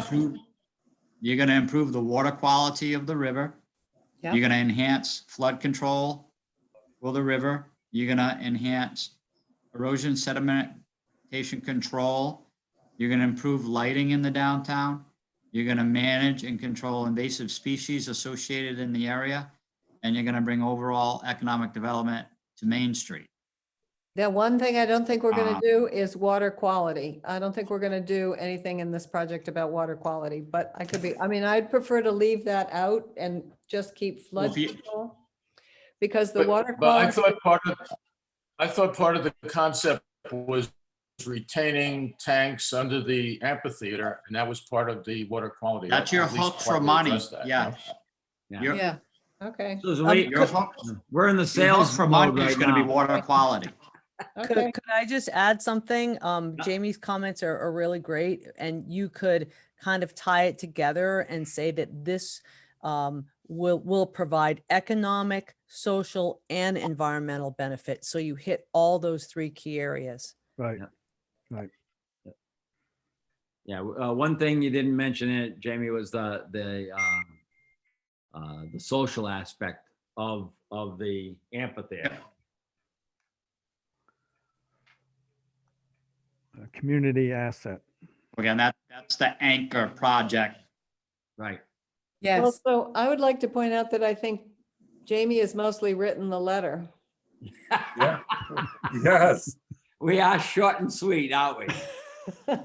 improve the water quality of the river. Yep. You're gonna enhance flood control for the river. You're gonna enhance erosion sedimentation control. You're gonna improve lighting in the downtown. You're gonna manage and control invasive species associated in the area. And you're gonna bring overall economic development to Main Street. The one thing I don't think we're gonna Um, do is water quality. I don't think we're gonna do anything in this project about water quality, but I could be, I mean, I'd prefer to leave that out and just keep Well, flood if you- control. Because the water But I quality, thought part of the concept was retaining tanks under the amphitheater, and that was part of the water quality. That's your At least hook for partly money. addressed that, Yeah. no? Yeah. Your, Yeah, okay, So we- your hook, We're in the your hook sales for mode money is right gonna be now. water quality. okay. Could I just add something? Jamie's comments are really great, and you could kind of tie it together and say that this will provide economic, social, and environmental benefits. So you hit all those three key areas. Right. Yeah. Yeah, one thing you didn't mention it, Jamie, was the social aspect of the amphitheater. A community asset. Again, that's the anchor project. Right. Well, yes. so I would like to point out that I think Jamie has mostly written the letter. Yeah. Yes. We are short and sweet, aren't we? And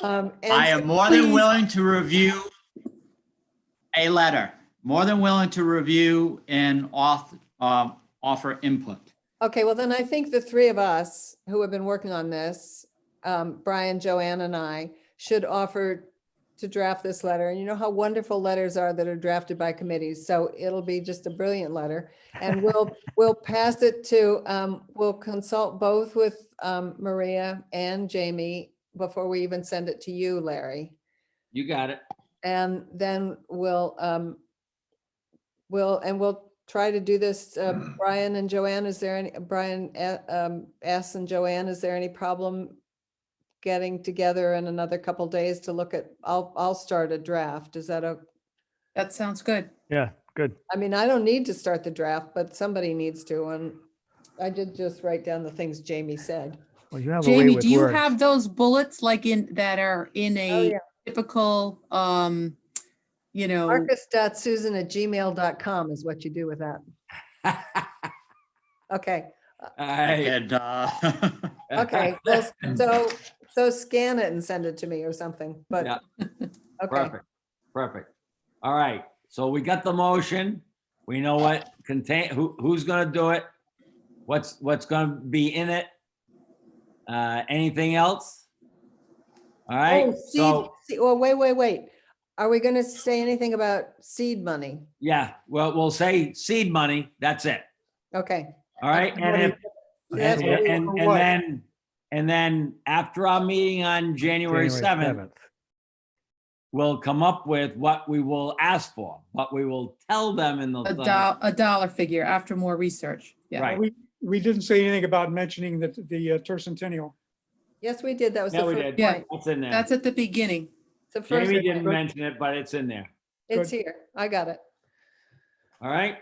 I so am more than please- willing to review a letter, more than willing to review and offer input. Okay, well, then I think the three of us who have been working on this, Brian, Joanne, and I, should offer to draft this letter. And you know how wonderful letters are that are drafted by committees. So it'll be just a brilliant letter. And we'll pass it to, we'll consult both with Maria and Jamie before we even send it to you, Larry. You got it. And then we'll try to do this, Brian and Joanne, is there any, Brian, S. and Joanne, is there any problem getting together in another couple days to look at, I'll start a draft. Is that That sounds good. Yeah, good. I mean, I don't need to start the draft, but somebody needs to, and I did just write down the things Jamie said. Well, you have a way Jamie, with do you words. have those bullets like that are in Oh, a yeah. typical, you know, Marcus.susan@gmail.com is what you do with that. Okay, All right. And, okay, so scan it and send it to me or something, but, Yeah. okay. Perfect. All right, so we got the motion. We know what who's gonna do it, what's gonna be in it. Anything else? All right, Oh, so, well, wait. Are we gonna say anything about seed money? yeah, well, we'll say seed money, that's it. Okay. All right, and if, That's what we- and then after our meeting on January 7th, will come up with what we will ask for, what we will tell them in the A thing. dollar figure after more research. Yeah. Right. We didn't say anything about mentioning the tercentennial. Yes, we did. That was Yeah, the we first did. Yeah. point. That's in there. That's at the beginning. It's the first Jamie didn't point. mention it, but it's in there. It's here. I got it. All right.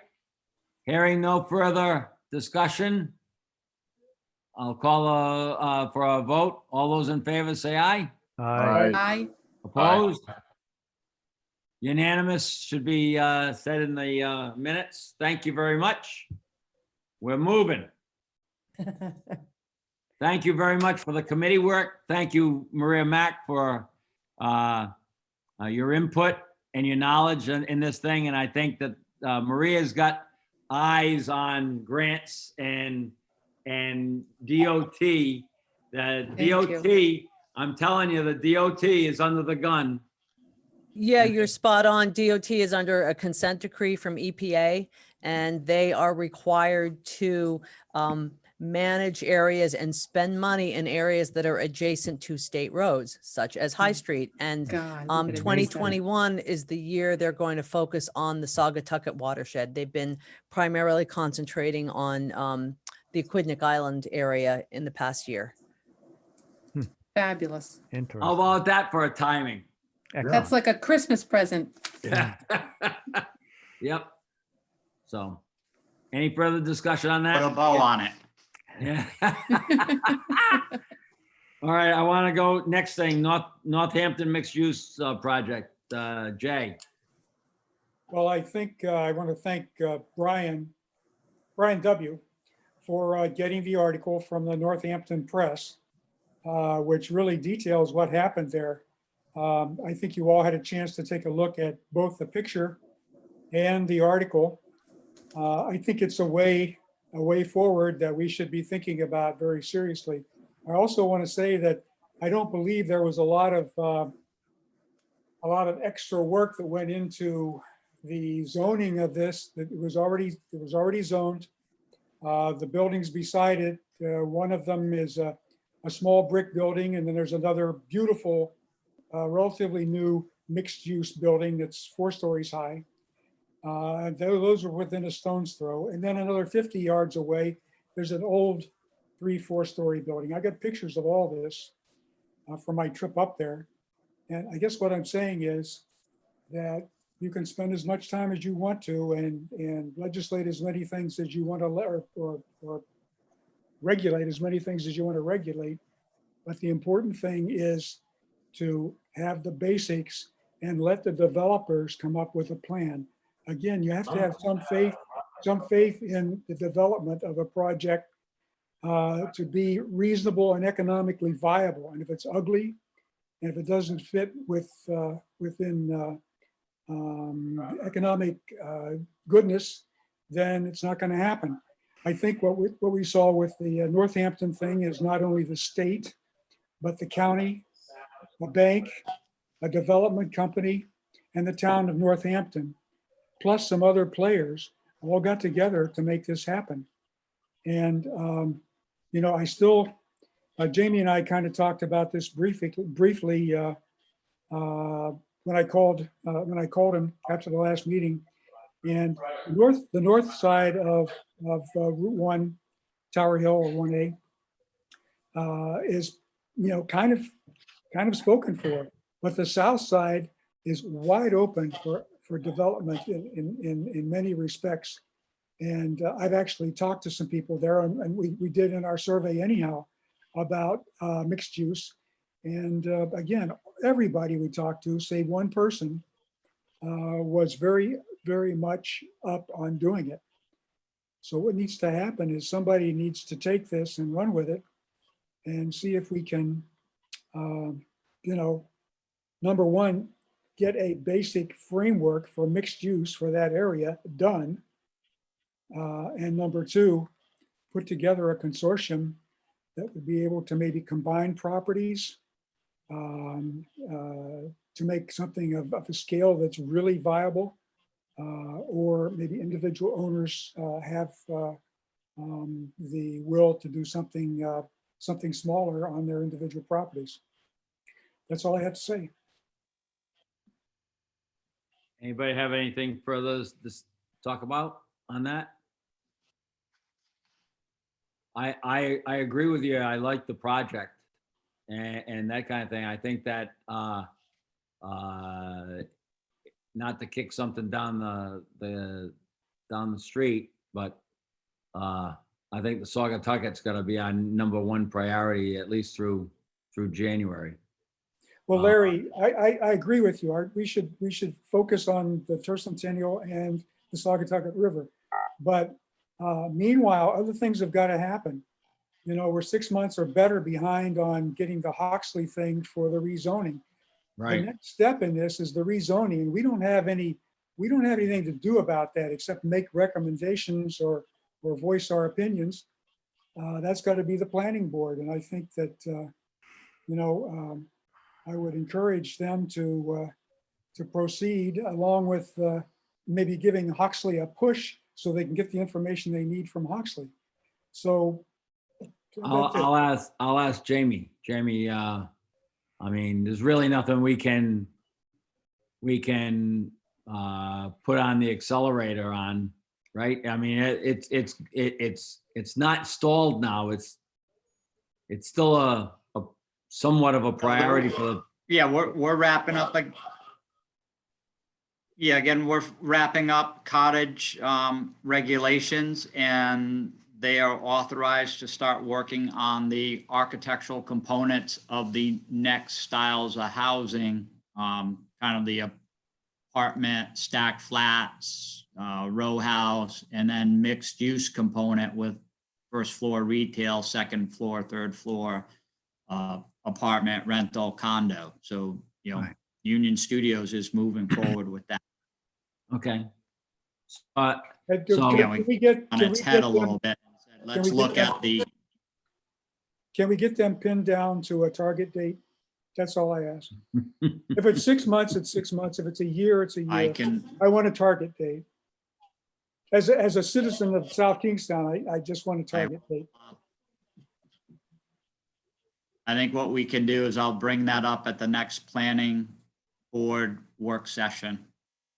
Hearing no further discussion, I'll call for a vote. All those in favor say aye. Aye. I, Opposed? Unanimous should be said in the minutes. Thank you very much. We're moving. Thank you very much for the committee work. Thank you, Maria Mack, for your input and your knowledge in this thing. And I think that Maria's got eyes on grants and DOT. The Thank DOT, I'm telling you, the DOT is under the gun. Yeah, you're spot on. DOT is under a consent decree from EPA, and they are required to manage areas and spend money in areas that are adjacent to state roads, such as High Street. And God. look at it. 2021 is the year they're going to focus on the Saugatucket watershed. They've been primarily concentrating on the Aquidneck Island area in the past year. Fabulous. How Interesting. about that for a timing? Excellent. That's like a Christmas present. Yep. So, any further discussion on Put a that? bow on it. Yeah. All right, I want to go next thing, Northampton mixed use project, Jay. Well, I think I want to thank Brian W. for getting the article from the Northampton Press, which really details what happened there. I think you all had a chance to take a look at both the picture and the article. I think it's a way forward that we should be thinking about very seriously. I also want to say that I don't believe there was a lot of extra work that went into the zoning of this. That it was already zoned. The buildings beside it, one of them is a small brick building, and then there's another beautiful, relatively new mixed-use building that's 4 stories high. Those are within a stone's throw. And then another 50 yards away, there's an old 3-4 story building. I got pictures of all this from my trip up there. And I guess what I'm saying is that you can spend as much time as you want to and legislate as many things as you want to, or regulate as many things as you want to regulate. But the important thing is to have the basics and let the developers come up with a plan. Again, you have to have some faith in the development of a project to be reasonable and economically viable. And if it's ugly, and if it doesn't fit within economic goodness, then it's not going to happen. I think what we saw with the Northampton thing is not only the state, but the county, a bank, a development company, and the town of Northampton, plus some other players, all got together to make this happen. And I still, Jamie and I kind of talked about this briefly when I called him after the last meeting. And the north side of Route 1, Tower Hill, or 1A, is kind of spoken for, but the south side is wide open for development in many respects. And I've actually talked to some people there, and we did in our survey anyhow about mixed use. And again, everybody we talked to, save one person, was very, very much up on doing it. So what needs to happen is somebody needs to take this and run with it and see if we can, number one, get a basic framework for mixed use for that area done. And number two, put together a consortium that would be able to maybe combine properties to make something of a scale that's really viable, or maybe individual owners have the will to do something smaller on their individual properties. That's all I have to say. Anybody have anything further to talk about on that? I agree with you. I like the project and that kind of thing. I think that, not to kick something down the street, but, I think the Saugatucket's gonna be our #1 priority, at least through January. Well, Larry, I agree with you. We should focus on the tercentennial and the Saugatucket River. But meanwhile, other things have got to happen. You know, we're 6 months or better behind on getting the Hoxley thing for the rezoning. The Right. next step in this is the rezoning, and we don't have anything to do about that except make recommendations or voice our opinions. That's got to be the planning board. And I think that, I would encourage them to proceed along with maybe giving Hoxley a push so they can get the information they need from Hoxley. So that's it. I'll ask Jamie. Jamie, I mean, there's really nothing we can put on the accelerator on, right? I mean, it's not stalled now. It's still a somewhat of a priority for the. Yeah, we're wrapping up like. Yeah, again, we're wrapping up cottage regulations, and they are authorized to start working on the architectural components of the next styles of housing, kind of the apartment, stacked flats, row house, and then mixed use component with first floor retail, second floor, third floor, apartment, rental, condo. So, Right. Union Studios is moving forward with that. Okay. Can So- we get On can its we head get a them- little bit. Let's we look get at the, Can we get them pinned down to a target date? That's all I ask. If it's 6 months, it's 6 months. If it's a year, it's a I year. can, I want a target date. As a citizen of South Kingstown, I just want a target date. I think what we can do is I'll bring that up at the next planning board work session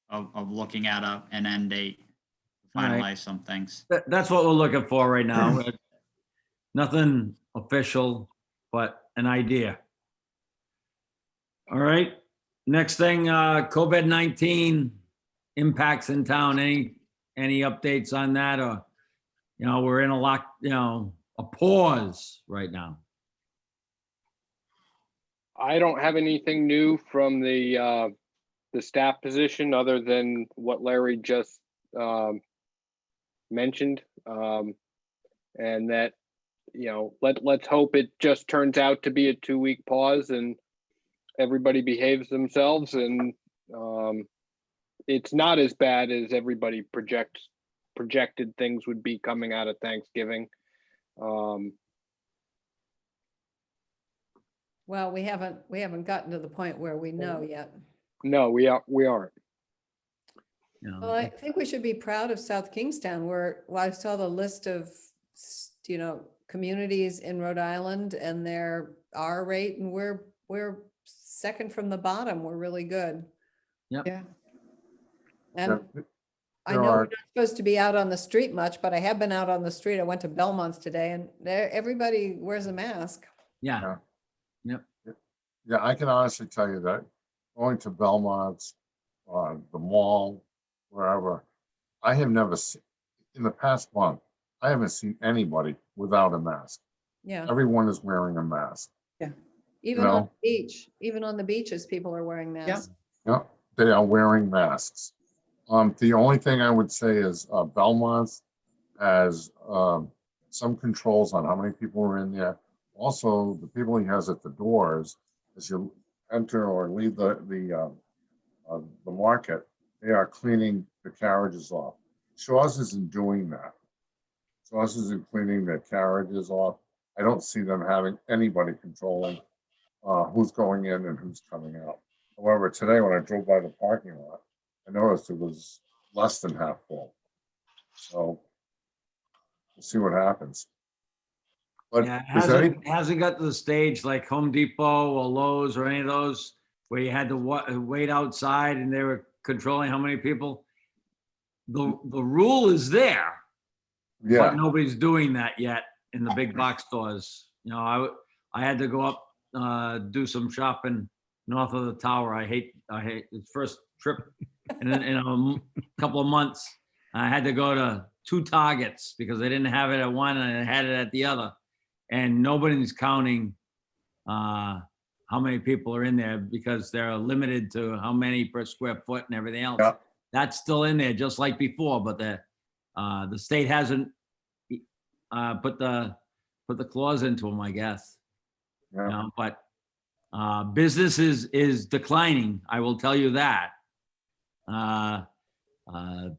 of looking at an end date, to All right. finalize some things. That's what we're looking for right now. Nothing official, but an idea. All right. Next thing, COVID-19 impacts in town. Any updates on that? Or, we're in a pause right now. I don't have anything new from the staff position other than what Larry just mentioned. And that, let's hope it just turns out to be a 2-week pause and everybody behaves themselves and it's not as bad as everybody projected things would be coming out of Thanksgiving. Well, we haven't gotten to the point where we know yet. No, we aren't. Well, I think we should be proud of South Kingstown where, I saw the list of, communities in Rhode Island and their R rate, and we're second from the bottom. We're really good. Yeah. And Yeah, I there know we're are- not supposed to be out on the street much, but I have been out on the street. I went to Belmont's today and everybody wears a mask. Yeah. Yeah, I can honestly tell you that going to Belmont's, the mall, wherever, I have never seen, in the past month, I haven't seen anybody without a mask. Yeah, Everyone is wearing a mask. even on know? the beach, even on the beaches, people are wearing masks. Yeah, they are wearing masks. The only thing I would say is Belmont's has some controls on how many people are in there. Also, the people he has at the doors, as you enter or leave the market, they are cleaning the carriages off. Shaw's isn't doing that. Shaw's isn't cleaning their carriages off. I don't see them having anybody controlling who's going in and who's coming out. However, today when I drove by the parking lot, I noticed it was less than half full. So we'll see what happens. But Yeah, is there any, hasn't got to the stage like Home Depot or Lowe's or any of those where you had to wait outside and they were controlling how many people. The rule is there, but Yeah, nobody's doing that yet in the big box stores. You know, I had to go up, do some shopping north of the tower. I hate the first trip in a couple of months. I had to go to 2 Targets because they didn't have it at one and I had it at the other. And nobody's counting how many people are in there because they're limited to how many per square foot and everything else. Yeah. That's still in there just like before, but the state hasn't put the clause into them, I guess. yeah, You know, but business is declining. I will tell you that.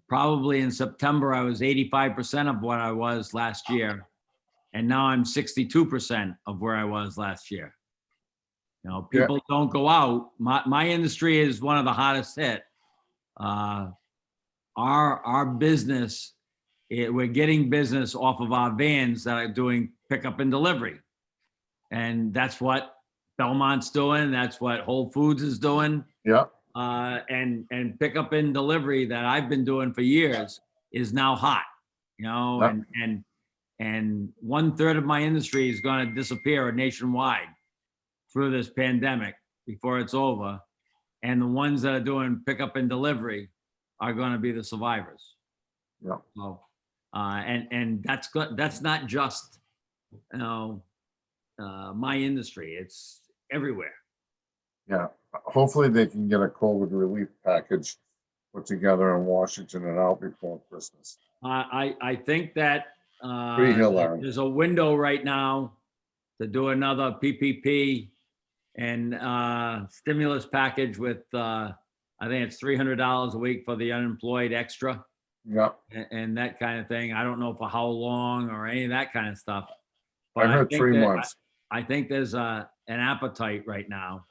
Probably in September, I was 85% of what I was last year. And now I'm 62% of where I was last year. You know, Yeah. people don't go out. My industry is one of the hottest hit. Our business, we're getting business off of our vans that are doing pickup and delivery. And that's what Belmont's doing. That's what Whole Foods is doing. yeah, And pickup and delivery that I've been doing for years is now hot, you know, Yeah. and 1/3 of my industry is going to disappear nationwide through this pandemic before it's over. And the ones that are doing pickup and delivery are going to be the survivors. yeah. So, and that's good. That's not just, you know, my industry. It's everywhere. Yeah, hopefully they can get a COVID relief package put together in Washington and out before Christmas. I think that Pretty hill, Larry. there's a window right now to do another PPP and stimulus package with, I think it's $300 a week for the unemployed extra Yeah, and that kind of thing. I don't know for how long or any of that kind of stuff. I But heard think 3 that- months. I think there's an appetite right now.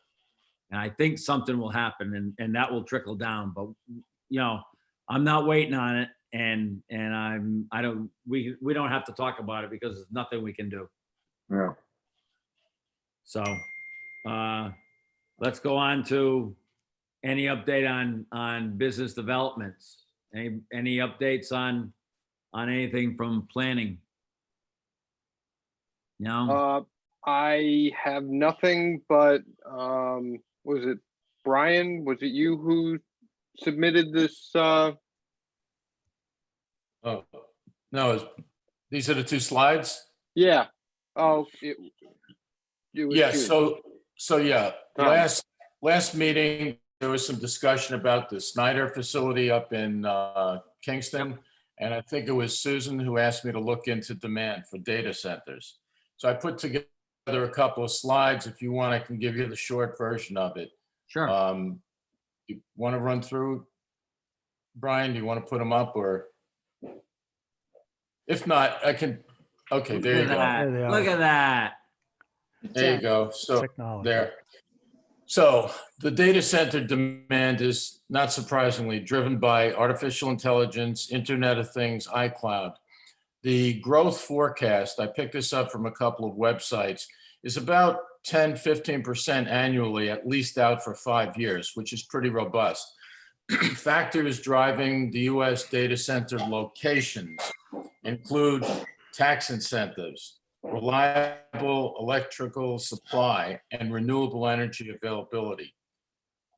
And I think something will happen and that will trickle down. But, you know, I'm not waiting on it. And we don't have to talk about it because there's nothing we can do. Yeah, So let's go on to any update on business developments. Any updates on anything from planning? No? I have nothing but, was it Brian? Was it you who submitted this? Oh, no, these are the 2 slides? Yeah. Oh, it was Yeah, you. so yeah, Tom. last meeting, there was some discussion about the Snyder facility up in Kingston. And I think it was Susan who asked me to look into demand for data centers. So I put together a couple of slides. If you want, I can give you the short version of it. Sure. You want to run through, Brian? Do you want to put them up or? If not, I can, okay, there you Look at go. that. There they Look are. at that. There you go. So Technology. there. So the data center demand is not surprisingly driven by artificial intelligence, Internet of Things, iCloud. The growth forecast, I picked this up from a couple of websites, is about 10, 15% annually, at least out for 5 years, which is pretty robust. Factors driving the US data center locations include tax incentives, reliable electrical supply, and renewable energy availability.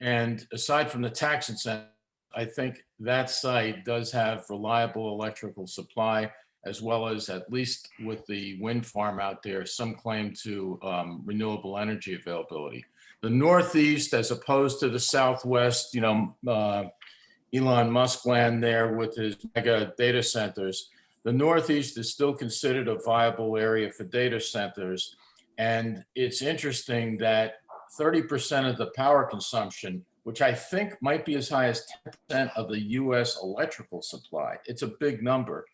And aside from the tax incentive, I think that site does have reliable electrical supply, as well as, at least with the wind farm out there, some claim to renewable energy availability. The Northeast, as opposed to the Southwest, you know, Elon Musk land there with his mega data centers, the Northeast is still considered a viable area for data centers. And it's interesting that 30% of the power consumption, which I think might be as high as 10% of the US electrical supply, it's a big number.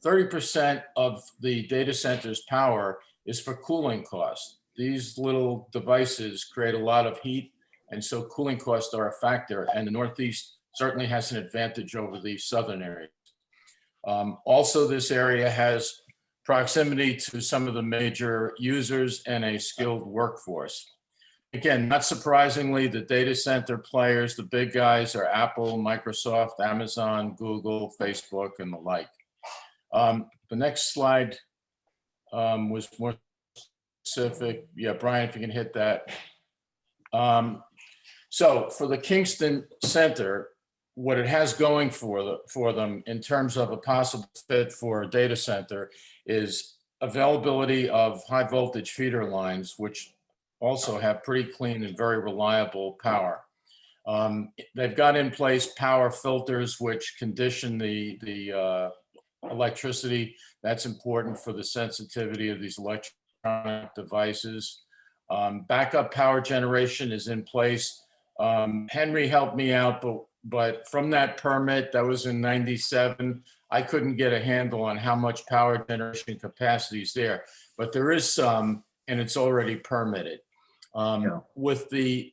30% of the data center's power is for cooling costs. These little devices create a lot of heat, and so cooling costs are a factor, and the Northeast certainly has an advantage over the southern areas. Also, this area has proximity to some of the major users and a skilled workforce. again, not surprisingly, the data center players, the big guys are Apple, Microsoft, Amazon, Google, Facebook, and the like. The next slide was more specific. Yeah, Brian, if you can hit that. So for the Kingston Center, what it has going for them in terms of a possible fit for a data center is availability of high voltage feeder lines, which also have pretty clean and very reliable power. They've got in place power filters which condition the electricity. That's important for the sensitivity of these electronic devices. Backup power generation is in place. Henry helped me out, but from that permit, that was in 97, I couldn't get a handle on how much power generation capacity is there, but there is some, and it's already permitted. With the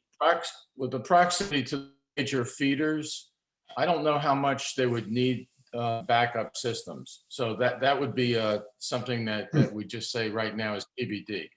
proximity to major feeders, I don't know how much they would need backup systems. So that would be something that we just say right now is TBD.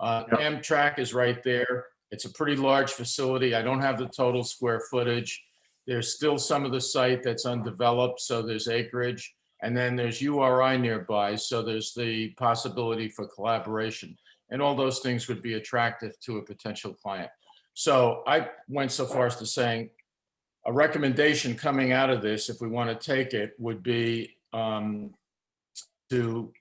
Amtrak is right there. It's a pretty large facility. I don't have the total square footage. There's still some of the site that's undeveloped, so there's acreage. And then there's URI nearby, so there's the possibility for collaboration. And all those things would be attractive to a potential client. So I went so far as to saying a recommendation coming out of this, if we want to take it, would be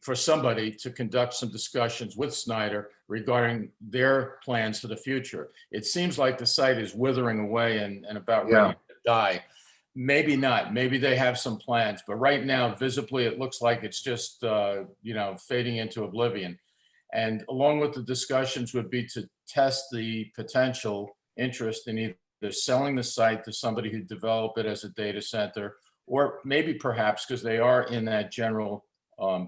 for somebody to conduct some discussions with Snyder regarding their plans for the future. It seems like the site is withering away and about ready to die. Maybe not. Maybe they have some plans, but right now, visibly, it looks like it's just fading into oblivion. And along with the discussions would be to test the potential interest in either selling the site to somebody who develop it as a data center, or maybe perhaps because they are in that general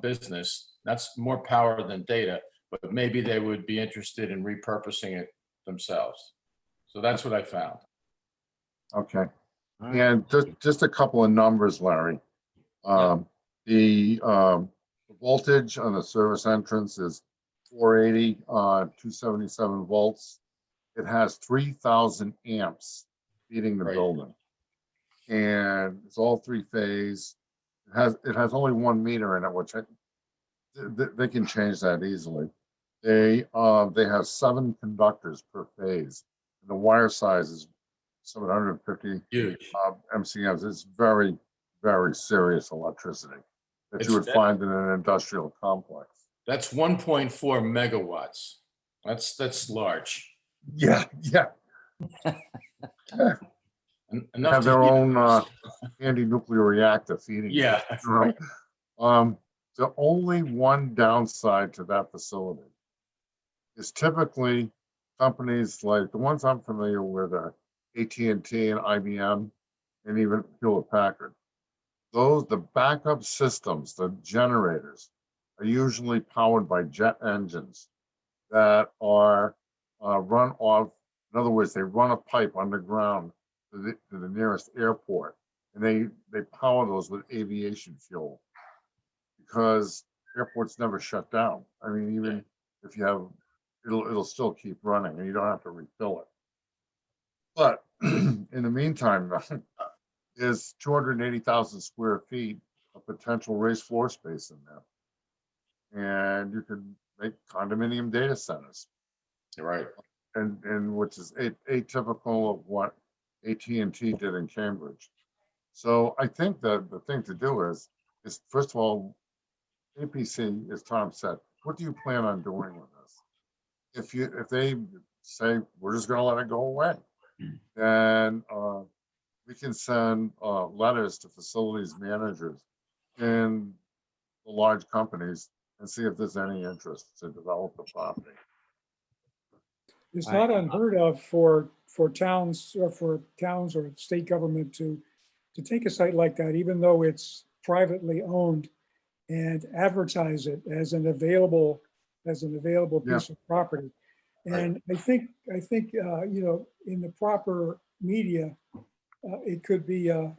business, that's more power than data, but maybe they would be interested in repurposing it themselves. So that's what I found. Okay. And just a couple of numbers, Larry. The voltage on the service entrance is 480, 277 volts. It has 3,000 amps feeding the building. And it's all three phase. It has only 1 meter in it, which they can change that easily. They have 7 conductors per phase. And the wire size is 750 MCMs. It's very, very serious electricity that you would find in an industrial complex. That's 1.4 megawatts. That's large. Yeah. Enough have their own anti-nuclear reactor feeding. Yeah. Right. The only one downside to that facility is typically companies like the ones I'm familiar with are AT&T and IBM and even Hewlett-Packard. The backup systems, the generators, are usually powered by jet engines that are run off. In other words, they run a pipe underground to the nearest airport, and they power those with aviation fuel because airports never shut down. I mean, even if you have, it'll still keep running, and you don't have to refill it. But in the meantime, there's 280,000 square feet of potential raised floor space in there, and you can make condominium data centers. Right. And which is atypical of what AT&T did in Cambridge. So I think that the thing to do is first of all, APC, as Tom said, what do you plan on doing with this? If they say we're just going to let it go away, then we can send letters to facilities managers in the large companies and see if there's any interest to develop the property. It's not unheard of for towns or state government to take a site like that, even though it's privately owned, and advertise it as an available piece of property. And I think in the proper media, it could be a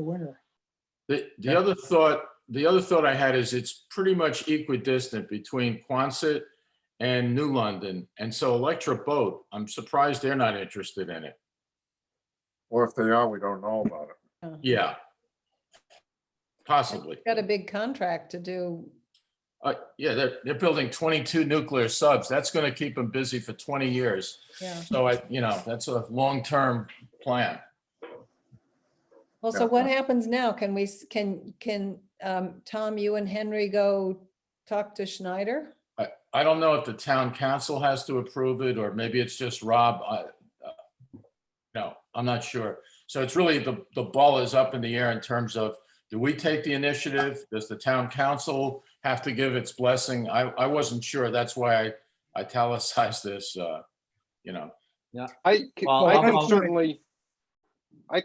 winner. The other thought I had is it's pretty much equidistant between Quonset and New London. And so Electra Boat, I'm surprised they're not interested in it. Or if they are, we don't know about it. Yeah. Possibly. Got a big contract to do. Yeah, they're building 22 nuclear subs. That's going to keep them busy for 20 years. Yeah. So that's a long-term plan. Well, so Yeah. what happens now? Can we, can Tom, you and Henry go talk to Schneider? I don't know if the town council has to approve it, or maybe it's just Rob. No, I'm not sure. So it's really, the ball is up in the air in terms of, do we take the initiative? Does the town council have to give its blessing? I wasn't sure. That's why I italicized this, you know. I Well,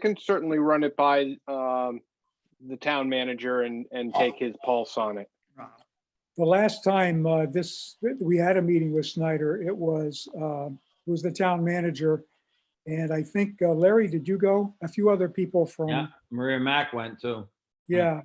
can certainly run it by the town manager and take his pulse on it. The last time we had a meeting with Snyder, it was the town manager. And I think, Larry, did you go? A few other people Yeah, from, Maria Mack went too. yeah.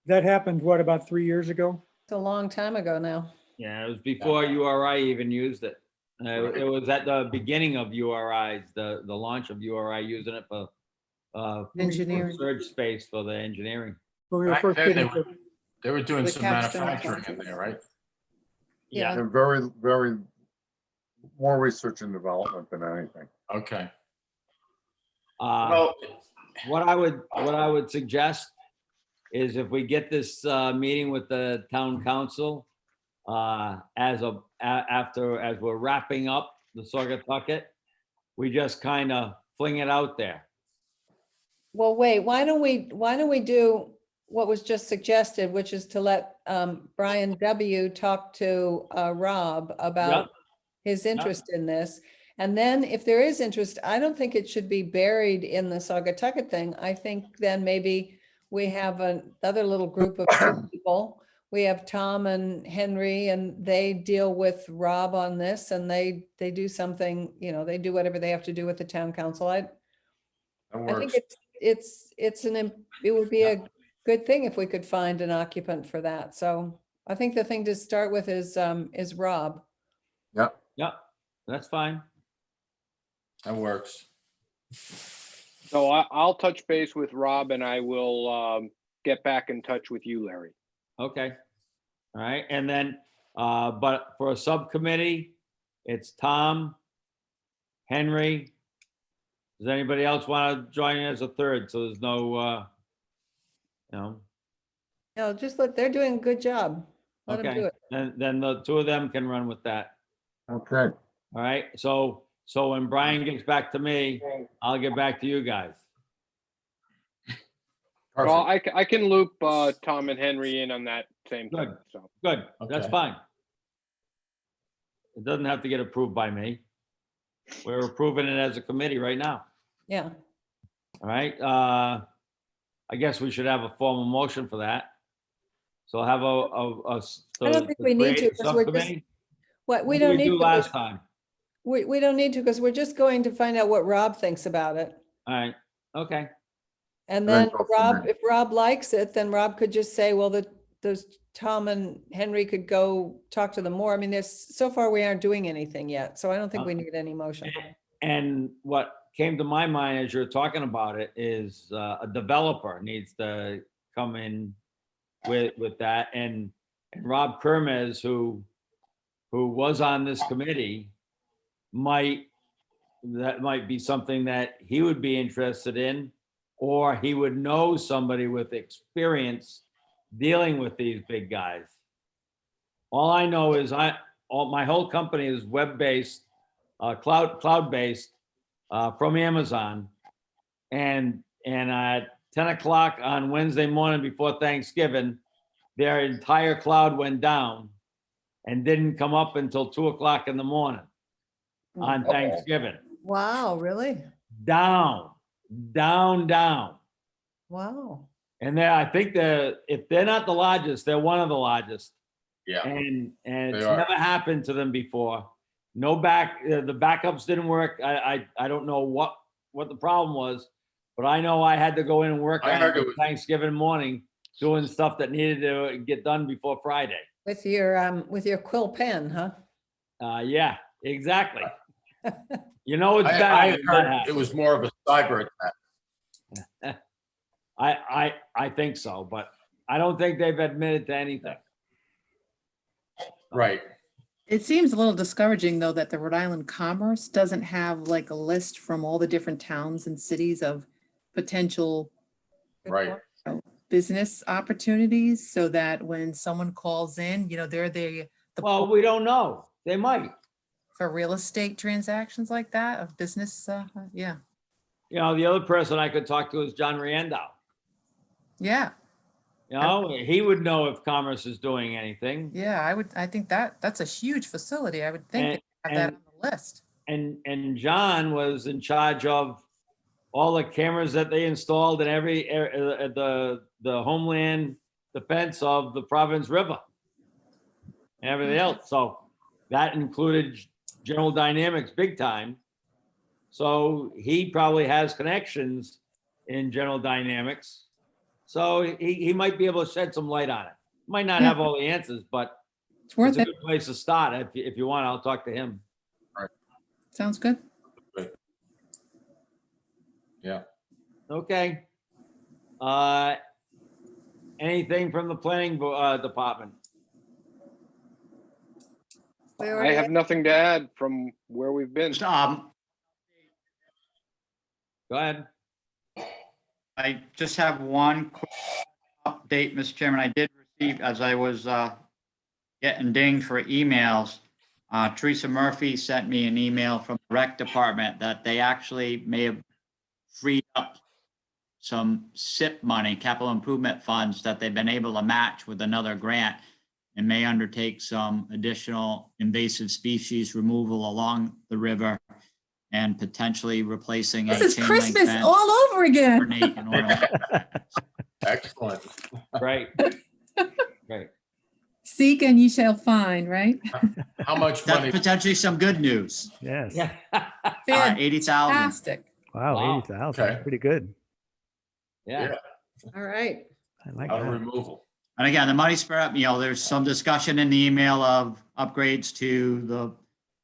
That happened, what, about 3 years ago? It's a long time ago now. Yeah, it was before URI even used it. It was at the beginning of URI's, the launch of URI using it for Engineering. surge space for the engineering. When we were Back first then, getting, they were doing The some capstone manufacturing in projects. there, right? Yeah. And very, very, more research and development than anything. Okay. Well, Well, what I would suggest is if we get this meeting with the town council as we're wrapping up the Saugatucket, we just kind of fling it out there. Well, wait, why don't we do what was just suggested, which is to let Brian W. talk to Rob about his interest in this. And then if there is interest, I don't think it should be buried in the Saugatucket thing. I think then maybe we have another little group of two people. We have Tom and Henry, and they deal with Rob on this, and they do something, they do whatever they have to do with the town council. I think it would be a good thing if we could find an occupant for that. So I think the thing to start with is Rob. Yeah. Yep, that's fine. that works. So I'll touch base with Rob and I will get back in touch with you, Larry. Okay. All right. And then, but for a subcommittee, it's Tom, Henry. Does anybody else want to join as a third? So there's no, No, just they're doing a good job. Let them do okay. it. Then the two of them can run with that. Okay. All right. So when Brian gets back to me, I'll get back to you guys. Well, Perfect. I can loop Tom and Henry in on that same thing. Good. So Good. That's Okay. fine. It doesn't have to get approved by me. We're approving it as a committee right now. Yeah. All right. I guess we should have a formal motion for that. So have I don't think we need to, because we're just, subcommittee. we What did don't we need do to. last time? We don't need to, because we're just going to find out what Rob thinks about it. All right. Okay. And Then then go from Rob, there. if Rob likes it, then Rob could just say, well, those Tom and Henry could go talk to them more. I mean, so far we aren't doing anything yet, so I don't think we need any motion. And what came to my mind as you're talking about it is a developer needs to come in with that. And Rob Kermes, who was on this committee, that might be something that he would be interested in, or he would know somebody with experience dealing with these big guys. All I know is my whole company is web-based, cloud-based from Amazon. And at 10 o'clock on Wednesday morning before Thanksgiving, their entire cloud went down and didn't come up until 2 o'clock in the morning on Thanksgiving. Wow, really? Down. Wow. And I think if they're not the largest, they're one of the largest. Yeah. And it's They are. never happened to them before. The backups didn't work. I don't know what the problem was, but I know I had to go in and work I on heard it was- Thanksgiving morning doing stuff that needed to get done before Friday. With your quill pen, huh? Yeah, exactly. You know, it's I bad. when that heard it happens. was more of a cyber attack. I think so, but I don't think they've admitted to anything. Right. It seems a little discouraging, though, that the Rhode Island Commerce doesn't have like a list from all the different towns and cities of potential Good Right. point. business opportunities, so that when someone calls in, they're the Well, we don't know. They might. for real estate transactions like that of business. Yeah, You know, the other person I could talk to is John Riendow. yeah, You know, he would know if Commerce is doing anything. yeah. I think that's a huge facility. I would think they have that And- on the list. And John was in charge of all the cameras that they installed in every the homeland defense of the Providence River and everything else. So that included General Dynamics big time. So he probably has connections in General Dynamics. So he might be able to shed some light on it. Might not have all the answers, but It's worth it's a it. good place to start. If you want, I'll talk to him. Sounds good. Yeah. Okay. Anything from the planning department? We I already have nothing to add from where we've been. Just, Go ahead. I just have one quick update, Mr. Chairman. I did receive, as I was getting dinged for emails, Teresa Murphy sent me an email from the rec department that they actually may have freed up some SIP money, capital improvement funds, that they've been able to match with another grant, and may undertake some additional invasive species removal along the river and potentially replacing a This is chain link Christmas fence, all over again. ornate and ornament. Excellent. Right. Right. Seek and ye shall find, right? How much That's money? potentially some good news. Yes. Yeah. 80,000. Fantastic. Wow, Wow. 80,000. Okay. Pretty good. Yeah. All right. I like Out of that. removal. And again, the money spread up, there's some discussion in the email of upgrades to the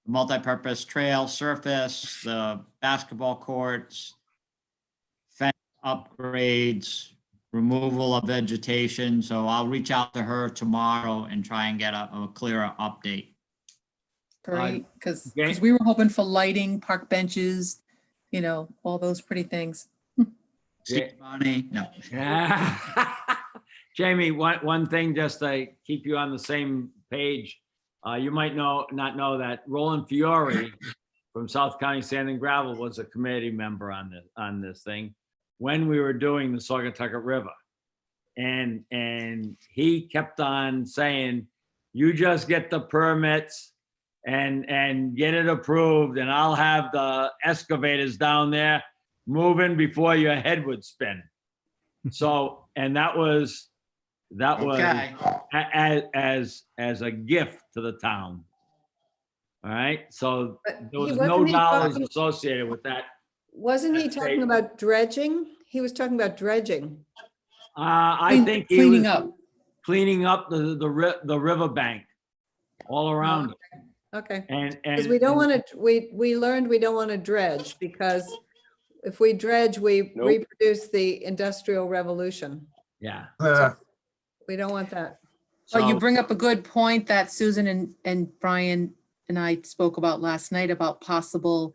multipurpose trail surface, the basketball courts, fence upgrades, removal of vegetation. So I'll reach out to her tomorrow and try and get a clearer update. Great, because Okay. we were hoping for lighting, park benches, all those pretty things. Yeah. Money, no. Yeah. Jamie, one thing just to keep you on the same page, you might not know that Roland Fiore from South County Sand and Gravel was a committee member on this thing when we were doing the Saugatucket River. And he kept on saying, you just get the permits and get it approved, and I'll have the excavators down there moving before your head would spin. So, and that was Okay. as a gift to the town. All right, so But there was he- no wasn't he dollars talking- associated with that. Wasn't he That's talking great. about dredging? He was talking about dredging. I think he Cleaning was up. cleaning up the riverbank all around it. Okay. And Because we don't want to, we learned we don't want to dredge, because if we dredge, we Nope. reproduce the industrial revolution. yeah. We don't want that. Well, you So- bring up a good point that Susan and Brian and I spoke about last night about possible,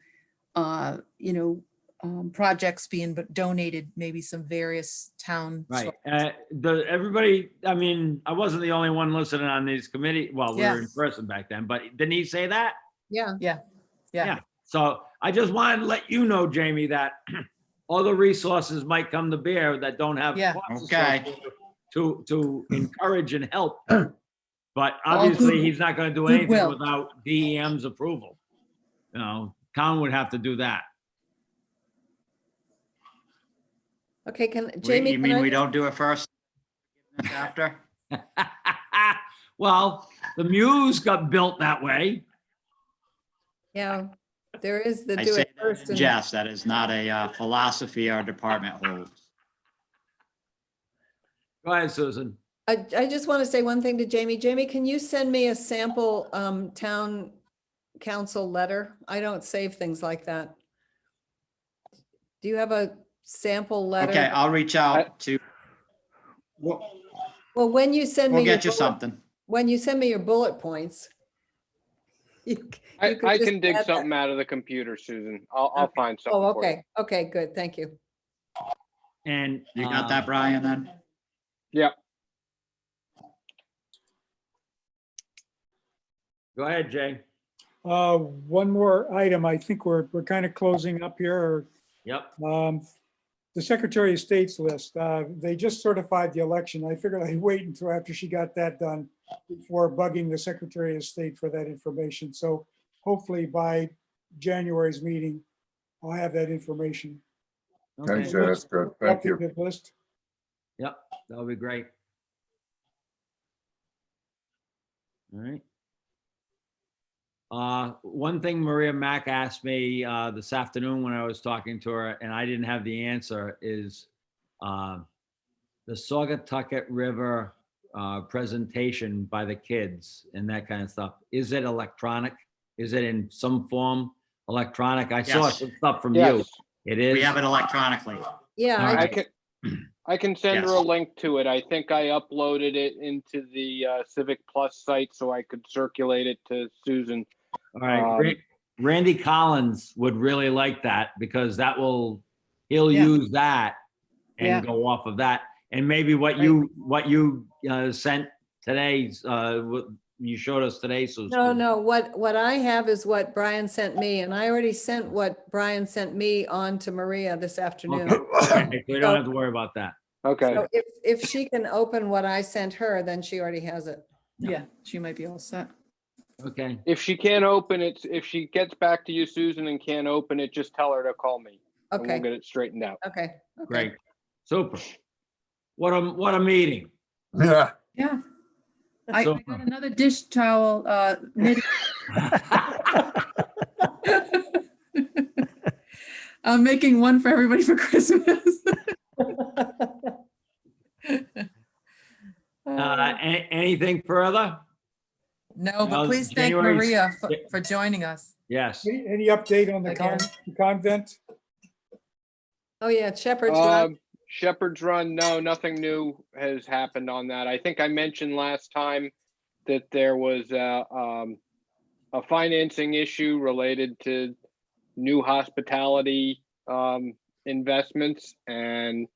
projects being donated, maybe some various town. Right. Everybody, I mean, I wasn't the only one listening on these committee. Well, we were in Yes. person back then, but didn't he say that? Yeah. Yeah. So I just wanted to let you know, Jamie, that other resources might come to bear that don't have Yeah. costs Okay. associated to encourage and help. But All obviously, good- he's not going to do anything goodwill. without DEM's approval. Town would have to do that. Okay, Jamie, You can mean we I, don't do it first? After? Well, the Muse got built that way. yeah, there is the I do say it that first. in and- jest. That is not a philosophy our department holds. Go ahead, Susan. I just want to say one thing to Jamie. Jamie, can you send me a sample town council letter? I don't save things like that. Do you have a sample letter? Okay, I'll reach out to, we'll Well, when you send me we'll your get you bullet, something. when you send me your bullet points, you could I just can dig add that. something out of the computer, Susan. I'll Okay. find something Oh, for you. okay. Okay, good. Thank you. And You got that, Brian, then? Yeah. Go ahead, Jay. One more item. I think we're kind of closing up here. Yep. The Secretary of State's list, they just certified the election. I figured I'd wait until after she got that done before bugging the Secretary of State for that information. So hopefully by January's meeting, I'll have that information. Thanks, Okay. Jay, that's good. Thank you. Updated list. Yep, that'll be great. All right. One thing Maria Mack asked me this afternoon when I was talking to her, and I didn't have the answer, is the Saugatucket River presentation by the kids and that kind of stuff. Is it electronic? Is it in some form electronic? I saw Yes. some stuff from you. Yes, It is? We have it electronically. Yeah, All I right. I can send her a Yes. link to it. I think I uploaded it into the Civic Plus site so I could circulate it to Susan. All right, Randy Collins would really like that because he'll Yeah. use that Yeah. and go off of that. And maybe what you sent today, what you showed us today, Susan. no, what I have is what Brian sent me, and I already sent what Brian sent me on to Maria this afternoon. Okay, so you don't have to worry about that. Okay. So if she can open what I sent her, then she already has it. Yeah, she might be all set. Okay, If she can't open it, if she gets back to you, Susan, and can't open it, just tell her to call me. And we'll Okay, get it straightened out. okay. great, super. What a meeting. Yeah, Yeah. I Super. got another dish towel knitting. I'm making one for everybody for Christmas. Anything further? No, but Well, please thank January's- Maria for joining us. Yes. Any update on the Again. convent? Oh, yeah, Shepherd's Run. Shepherd's Run, no, nothing new has happened on that. I think I mentioned last time that there was a financing issue related to new hospitality investments, and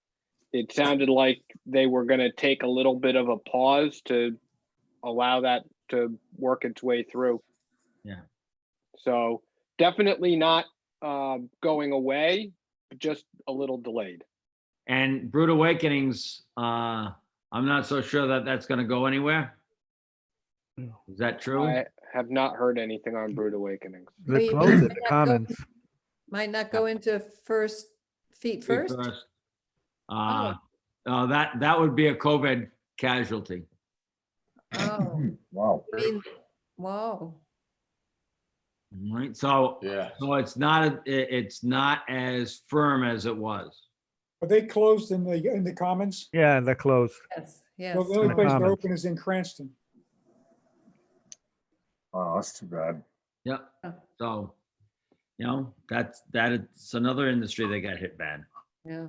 it sounded like they were going to take a little bit of a pause to allow that to work its way through. Yeah. So definitely not going away, but just a little delayed. And Brood Awakenings, I'm not so sure that that's going to go anywhere. Is that true? I have not heard anything on Brood Awakenings. They you closed might it, the not go- Commons. Might not go into feet first? That would be a COVID casualty. Oh, wow. I mean, whoa. Right, so Yeah. it's not as firm as it was. Are they closed in the Commons? Yeah, they're closed. Yes, yes. Well, the only the place they're Commons. open is in Cranston. Oh, that's too bad. Yep. So, it's another industry that got hit bad. Yeah.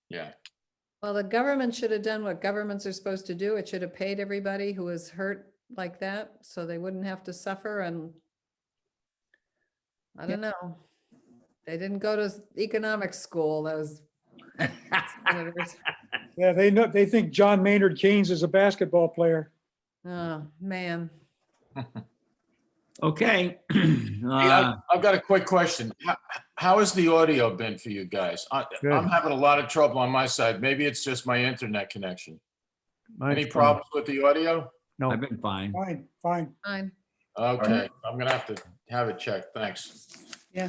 Yeah. Well, the government should have done what governments are supposed to do. It should have paid everybody who was hurt like that, so they wouldn't have to suffer, and I don't know. They didn't go to economics school, those senators. Yeah, they think John Maynard Keynes is a basketball player. Oh, man. Okay. Hey, I've got a quick question. How has the audio been for you guys? Good. I'm having a lot of trouble on my side. Maybe it's just my internet connection. Mine's Any fine. problems with the audio? No, I've been fine. Fine. Fine. Okay, I'm gonna have to have it checked. Thanks. Yeah.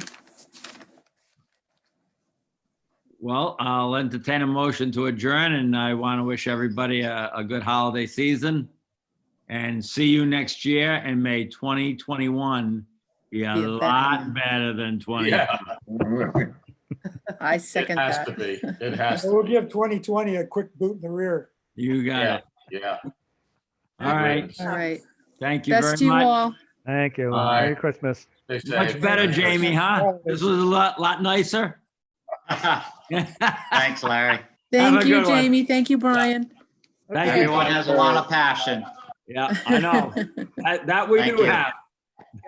Well, I'll entertain a motion to adjourn, and I want to wish everybody a good holiday season. And see you next year, and may 2021 be a Be a better lot year. better than 20. Yeah, I it second has that. to be. It has We'll to be. give 2020 a quick boot in the rear. You got Yeah. it. Yeah. All right. All right. Thank you very Best to you much. all. Thank you. Bye. Merry Christmas. Stay safe. Much better, Jamie, huh? This was a lot nicer. Thanks, Larry. Thank a you, good one. Jamie. Thank you, Brian. Thank you. Everyone has a lot of passion. Yeah, I know. That we Thank do you. have.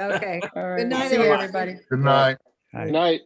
Okay. All right. night, See you, everyone. everybody. Good night. Hi. Night.